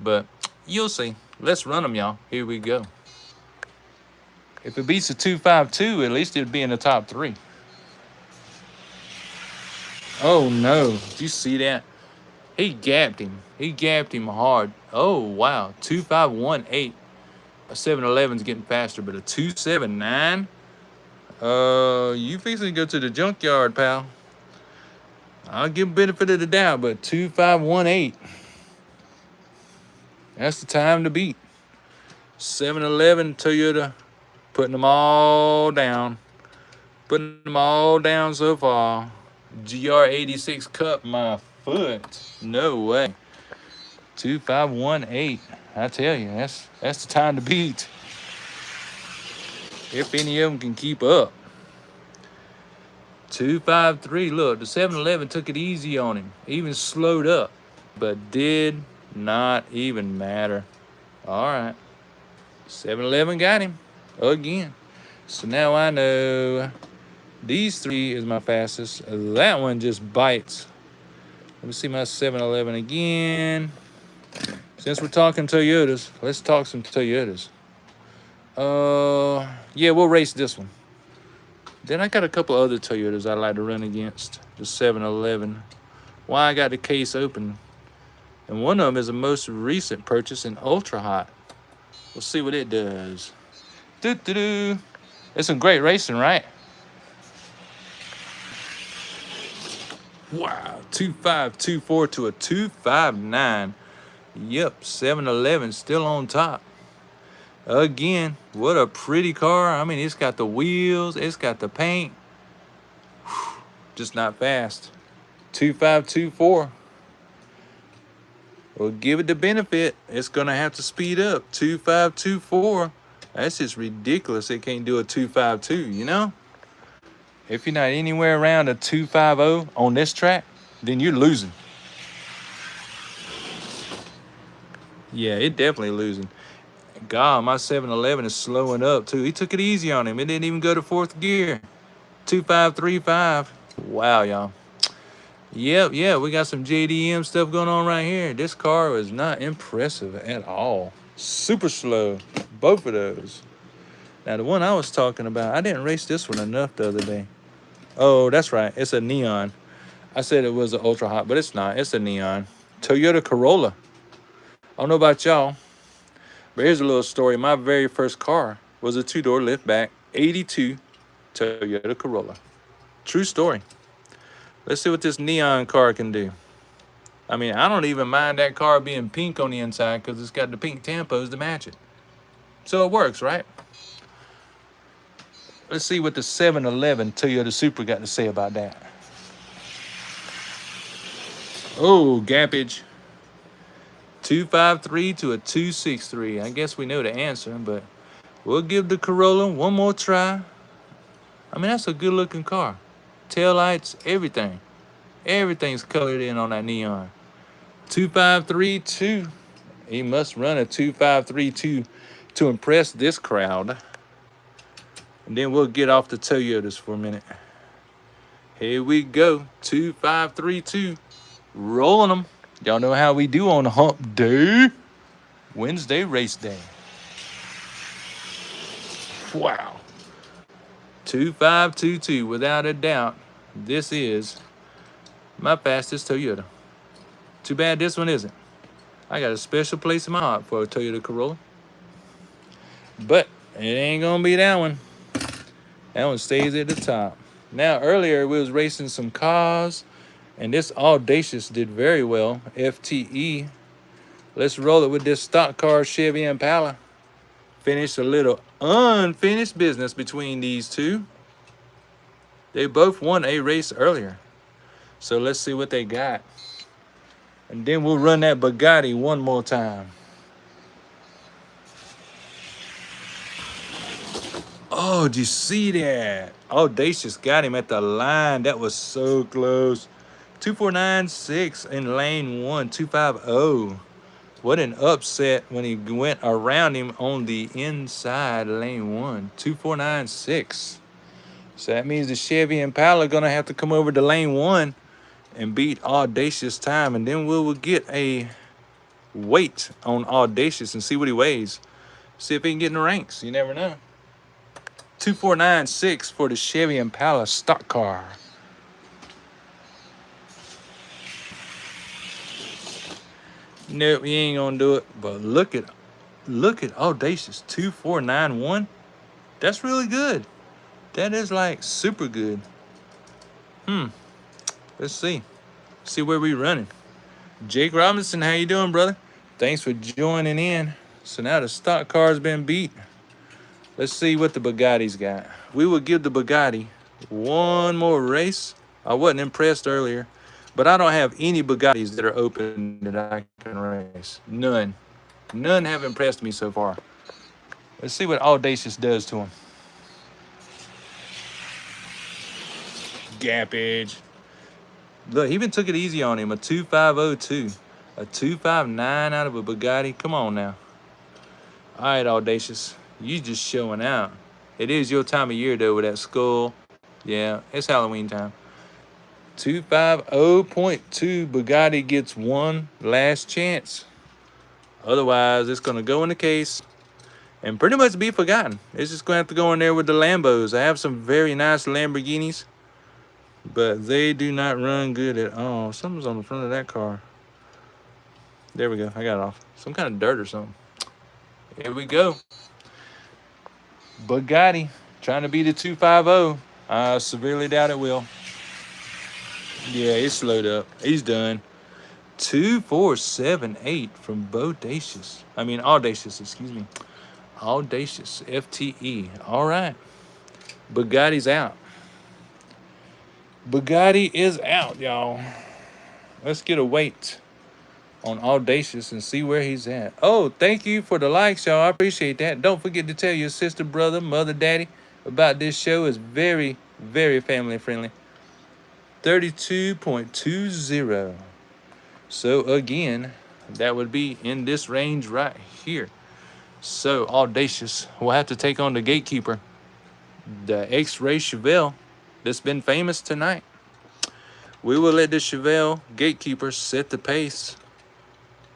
Speaker 1: But you'll see. Let's run them, y'all. Here we go. If it beats a 252, at least it'd be in the top 3. Oh, no. Did you see that? He gapped him. He gapped him hard. Oh, wow. 2518. A 711's getting faster, but a 279? You fixing to go to the junkyard, pal. I'll give benefit of the doubt, but 2518. That's the time to beat. 711 Toyota Putting them all down. Putting them all down so far. GR86 Cup, my foot. No way. 2518. I tell you, that's the time to beat. If any of them can keep up. 253. Look, the 711 took it easy on him. Even slowed up. But did not even matter. All right. 711 got him again. So now I know these three is my fastest. That one just bites. Let me see my 711 again. Since we're talking Toyotas, let's talk some Toyotas. Yeah, we'll race this one. Then I got a couple other Toyotas I like to run against. The 711. Why I got the case open. And one of them is the most recent purchase in Ultra Hot. We'll see what it does. Doo-doo-doo. It's some great racing, right? Wow, 2524 to a 259. Yep, 711 still on top. Again, what a pretty car. I mean, it's got the wheels, it's got the paint. Whew, just not fast. 2524. We'll give it the benefit. It's going to have to speed up. 2524. That's just ridiculous. It can't do a 252, you know? If you're not anywhere around a 250 on this track, then you're losing. Yeah, it definitely losing. God, my 711 is slowing up too. He took it easy on him. It didn't even go to fourth gear. 2535. Wow, y'all. Yep, yeah, we got some JDM stuff going on right here. This car was not impressive at all. Super slow, both of those. Now, the one I was talking about, I didn't race this one enough the other day. Oh, that's right. It's a neon. I said it was an Ultra Hot, but it's not. It's a neon. Toyota Corolla. I don't know about y'all, but here's a little story. My very first car was a two-door liftback 82 Toyota Corolla. True story. Let's see what this neon car can do. I mean, I don't even mind that car being pink on the inside because it's got the pink tampos to match it. So it works, right? Let's see what the 711 Toyota Supra got to say about that. Oh, gappage. 253 to a 263. I guess we know the answer, but we'll give the Corolla one more try. I mean, that's a good looking car. Taillights, everything. Everything's colored in on that neon. 2532. He must run a 2532 to impress this crowd. And then we'll get off the Toyotas for a minute. Here we go. 2532. Rolling them. Y'all know how we do on hump day. Wednesday race day. Wow. 2522. Without a doubt, this is my fastest Toyota. Too bad this one isn't. I got a special place in my heart for a Toyota Corolla. But it ain't gonna be that one. That one stays at the top. Now, earlier we was racing some cars, and this Audacious did very well. FTE. Let's roll it with this stock car Chevy Impala. Finish a little unfinished business between these two. They both won a race earlier. So let's see what they got. And then we'll run that Bugatti one more time. Oh, did you see that? Audacious got him at the line. That was so close. 2496 in lane 1, 250. What an upset when he went around him on the inside lane 1, 2496. So that means the Chevy Impala gonna have to come over to lane 1 and beat Audacious time, and then we will get a weight on Audacious and see what he weighs. See if he can get in the ranks. You never know. 2496 for the Chevy Impala stock car. Nope, he ain't gonna do it. But look at Audacious 2491. That's really good. That is like super good. Let's see. See where we running. Jake Robinson, how you doing, brother? Thanks for joining in. So now the stock car's been beat. Let's see what the Bugatti's got. We will give the Bugatti one more race. I wasn't impressed earlier, but I don't have any Bugattis that are open that I can race. None. None have impressed me so far. Let's see what Audacious does to him. Gappage. Look, he even took it easy on him. A 2502. A 259 out of a Bugatti. Come on now. All right, Audacious. You just showing out. It is your time of year, though, with that skull. Yeah, it's Halloween time. 250.2. Bugatti gets one last chance. Otherwise, it's going to go in the case and pretty much be forgotten. It's just going to have to go in there with the Lambos. I have some very nice Lamborghinis, but they do not run good at all. Something's on the front of that car. There we go. I got it off. Some kind of dirt or something. Here we go. Bugatti trying to be the 250. I severely doubt it will. Yeah, it's slowed up. He's done. 2478 from Audacious. Audacious, excuse me. Audacious, FTE. All right. Bugatti's out. Bugatti is out, y'all. Let's get a weight on Audacious and see where he's at. Oh, thank you for the likes, y'all. I appreciate that. Don't forget to tell your sister, brother, mother, daddy about this show. Is very, very family friendly. 32.20. So again, that would be in this range right here. So Audacious will have to take on the Gatekeeper, the X-Ray Chevelle that's been famous tonight. We will let the Chevelle Gatekeeper set the pace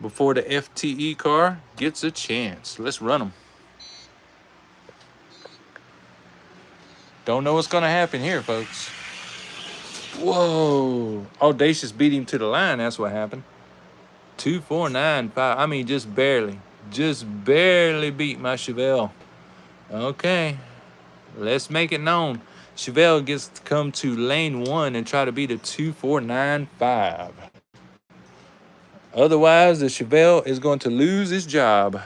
Speaker 1: before the FTE car gets a chance. Let's run them. Don't know what's going to happen here, folks. Whoa. Audacious beat him to the line. That's what happened. 2495. Just barely. Just barely beat my Chevelle. Okay. Let's make it known. Chevelle gets to come to lane 1 and try to beat a 2495. Otherwise, the Chevelle is going to lose his job.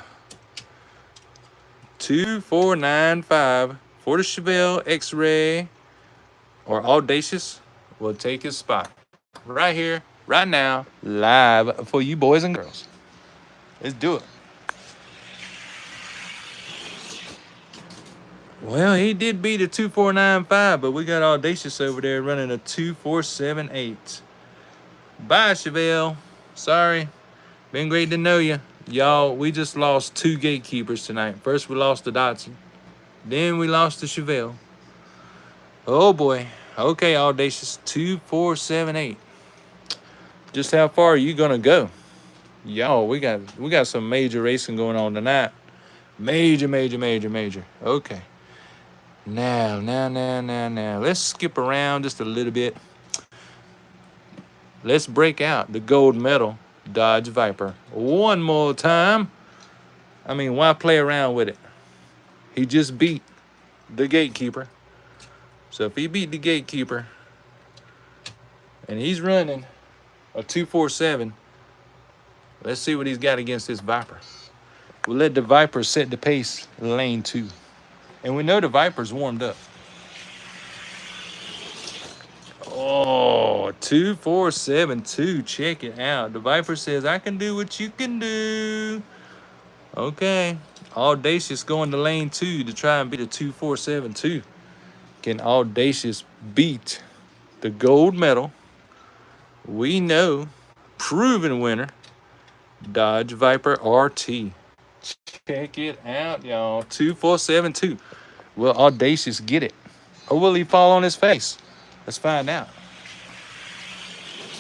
Speaker 1: 2495 for the Chevelle X-Ray, or Audacious will take his spot. Right here, right now, live for you boys and girls. Let's do it. Well, he did beat a 2495, but we got Audacious over there running a 2478. Bye, Chevelle. Sorry. Been great to know you. Y'all, we just lost 2 Gatekeepers tonight. First, we lost the Datsun. Then we lost the Chevelle. Oh, boy. Okay, Audacious. 2478. Just how far are you going to go? Y'all, we got some major racing going on tonight. Major. Okay. Now. Let's skip around just a little bit. Let's break out the gold medal Dodge Viper one more time. Why play around with it? He just beat the Gatekeeper. So if he beat the Gatekeeper and he's running a 247, let's see what he's got against this Viper. We'll let the Viper set the pace in lane 2. And we know the Viper's warmed up. Oh, 2472. Check it out. The Viper says, I can do what you can do. Okay. Audacious going to lane 2 to try and beat a 2472. Can Audacious beat the gold medal? We know, proven winner, Dodge Viper RT. Check it out, y'all. 2472. Will Audacious get it? Or will he fall on his face? Let's find out.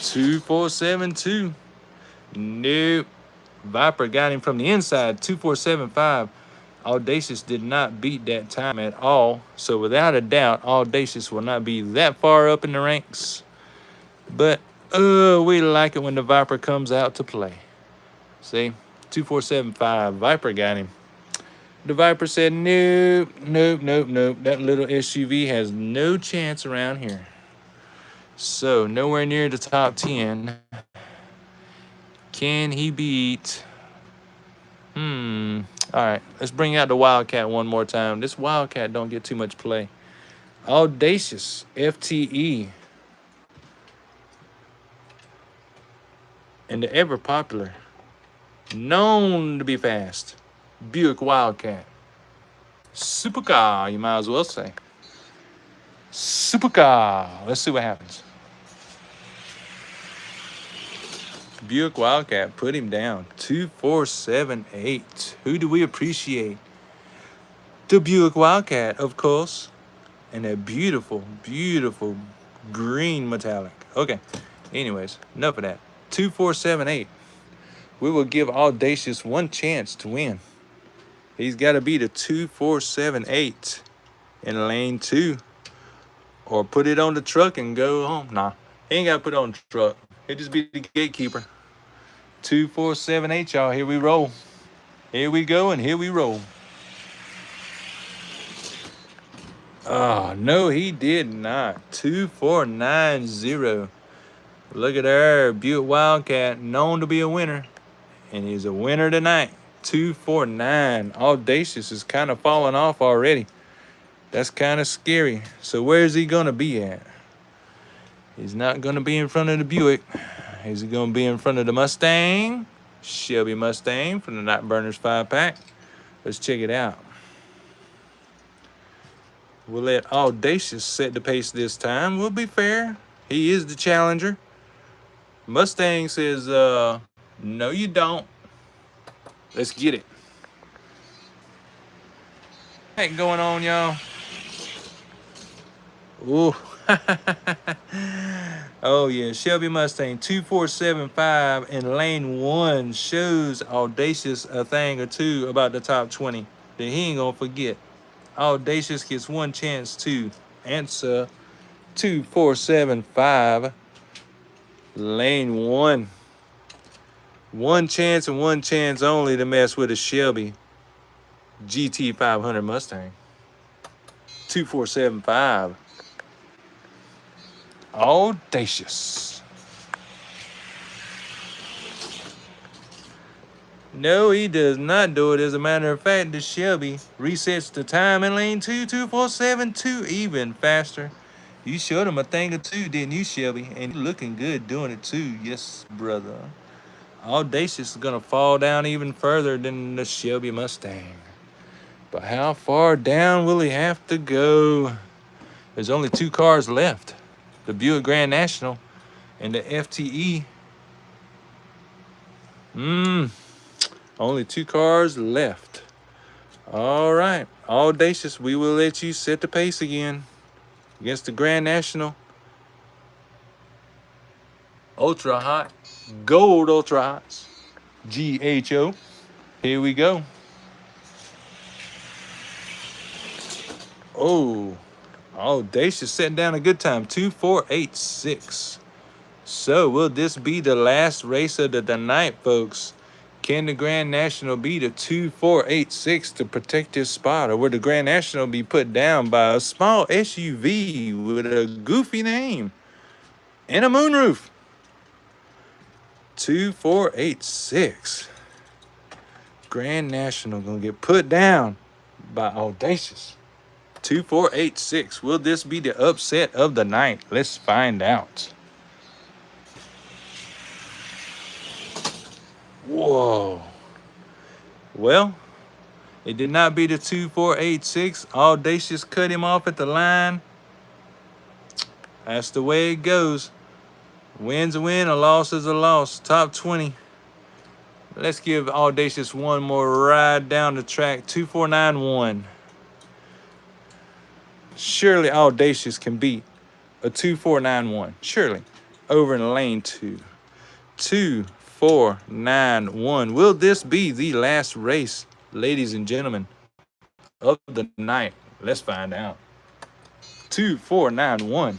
Speaker 1: 2472. Nope. Viper got him from the inside. 2475. Audacious did not beat that time at all. So without a doubt, Audacious will not be that far up in the ranks. But we like it when the Viper comes out to play. See? 2475. Viper got him. The Viper said, nope. That little SUV has no chance around here. So, nowhere near the top 10. Can he beat... All right, let's bring out the Wildcat one more time. This Wildcat don't get too much play. Audacious FTE. And the ever popular, known to be fast, Buick Wildcat. Supercar, you might as well say. Supercar. Let's see what happens. Buick Wildcat put him down. 2478. Who do we appreciate? The Buick Wildcat, of course. And a beautiful, beautiful green metallic. Okay. Anyways, enough of that. 2478. We will give Audacious one chance to win. He's got to beat a 2478 in lane 2. Or put it on the truck and go home. Nah, he ain't got to put it on the truck. He just be the gatekeeper. 2478, y'all. Here we roll. Here we go, and here we roll. Oh, no, he did not. 2490. Look at her. Buick Wildcat, known to be a winner. And he's a winner tonight. 249. Audacious is kind of falling off already. That's kind of scary. So where's he going to be at? He's not going to be in front of the Buick. Is he going to be in front of the Mustang? Shelby Mustang from the Night Burners 5-pack. Let's check it out. We'll let Audacious set the pace this time. We'll be fair. He is the challenger. Mustang says, no you don't. Let's get it. What's going on, y'all? Ooh. Oh yeah, Shelby Mustang 2475 in lane 1 shows Audacious a thing or two about the top 20 that he ain't gonna forget. Audacious gets one chance to answer. 2475 lane 1. One chance and one chance only to mess with a Shelby GT 500 Mustang. 2475. Audacious. No, he does not do it. As a matter of fact, the Shelby resets the time in lane 2, 2472, even faster. You showed him a thing or two, didn't you, Shelby? And looking good doing it too. Yes, brother. Audacious is gonna fall down even further than the Shelby Mustang. But how far down will he have to go? There's only 2 cars left. The Buick Grand National and the FTE. Only 2 cars left. All right. Audacious, we will let you set the pace again against the Grand National. Ultra hot. Gold ultra hots. GHO. Here we go. Oh, Audacious setting down a good time. 2486. So will this be the last race of the night, folks? Can the Grand National beat a 2486 to protect his spot? Or will the Grand National be put down by a small SUV with a goofy name and a moonroof? 2486. Grand National gonna get put down by Audacious. 2486. Will this be the upset of the night? Let's find out. Whoa. Well, it did not be the 2486. Audacious cut him off at the line. That's the way it goes. Win's a win, a loss is a loss. Top 20. Let's give Audacious one more ride down the track. 2491. Surely Audacious can beat a 2491. Surely. Over in lane 2. 2491. Will this be the last race, ladies and gentlemen, of the night? Let's find out. 2491.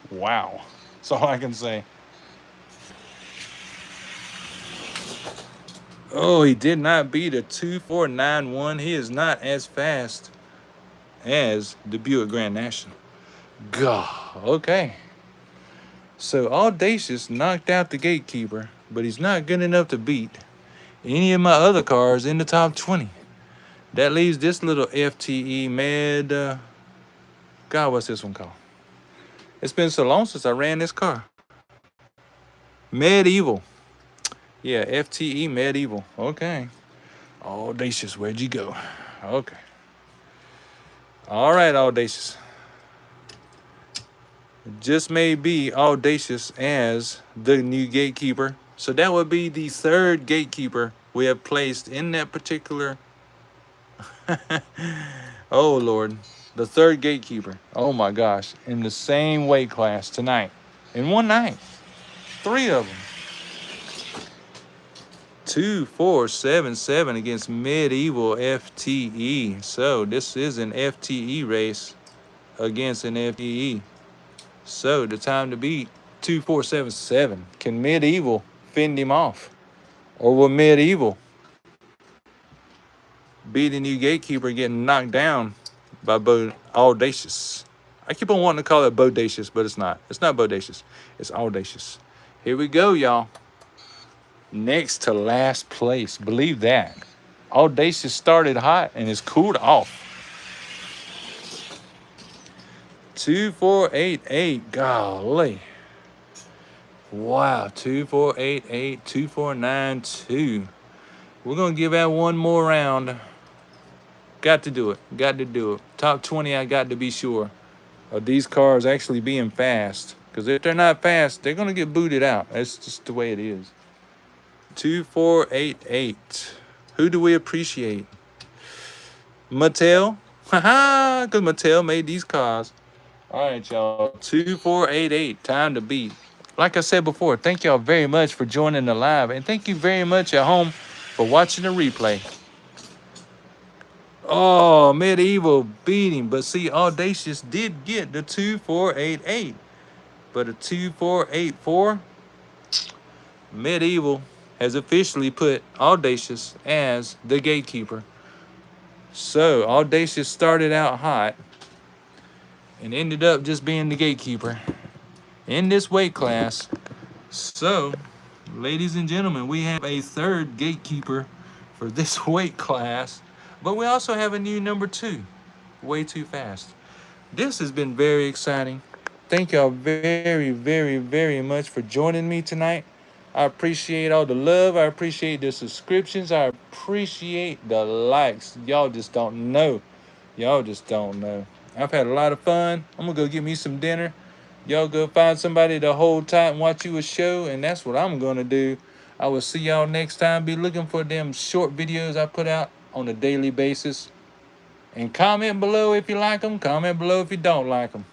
Speaker 1: Wow. That's all I can say. Oh, he did not beat a 2491. He is not as fast as the Buick Grand National. God, okay. So Audacious knocked out the Gatekeeper, but he's not good enough to beat any of my other cars in the top 20. That leaves this little FTE Med. God, what's this one called? It's been so long since I ran this car. Medieval. Yeah, FTE Medieval. Okay. Audacious, where'd you go? Okay. All right, Audacious. Just may be Audacious as the new Gatekeeper. So that would be the third Gatekeeper we have placed in that particular. Oh, Lord. The third Gatekeeper. Oh, my gosh. In the same weight class tonight. In one night. 3 of them. 2, 4, 7, 7 against Medieval FTE. So this is an FTE race against an FTE. So the time to beat 2, 4, 7, 7. Can Medieval fend him off? Or will Medieval be the new Gatekeeper getting knocked down by Audacious? I keep on wanting to call it Bodacious, but it's not. It's not Bodacious. It's Audacious. Here we go, y'all. Next to last place. Believe that. Audacious started hot and is cooled off. 2488. Golly. Wow. 2488. 2492. We're going to give that one more round. Got to do it. Got to do it. Top 20, I got to be sure of these cars actually being fast. Because if they're not fast, they're going to get booted out. That's just the way it is. 2488. Who do we appreciate? Mattel? Haha, because Mattel made these cars. All right, y'all. 2488. Time to beat. Like I said before, thank y'all very much for joining the live. And thank you very much at home for watching the replay. Oh, Medieval beating. But see, Audacious did get the 2488. But a 2484, Medieval has officially put Audacious as the Gatekeeper. So Audacious started out hot and ended up just being the Gatekeeper in this weight class. So, ladies and gentlemen, we have a third Gatekeeper for this weight class, but we also have a new number 2, way too fast. This has been very exciting. Thank y'all very, very, very much for joining me tonight. I appreciate all the love. I appreciate the subscriptions. I appreciate the likes. Y'all just don't know. Y'all just don't know. I've had a lot of fun. I'm going to go get me some dinner. Y'all go find somebody to hold tight and watch you a show, and that's what I'm going to do. I will see y'all next time. Be looking for them short videos I put out on a daily basis. And comment below if you like them. Comment below if you don't like them.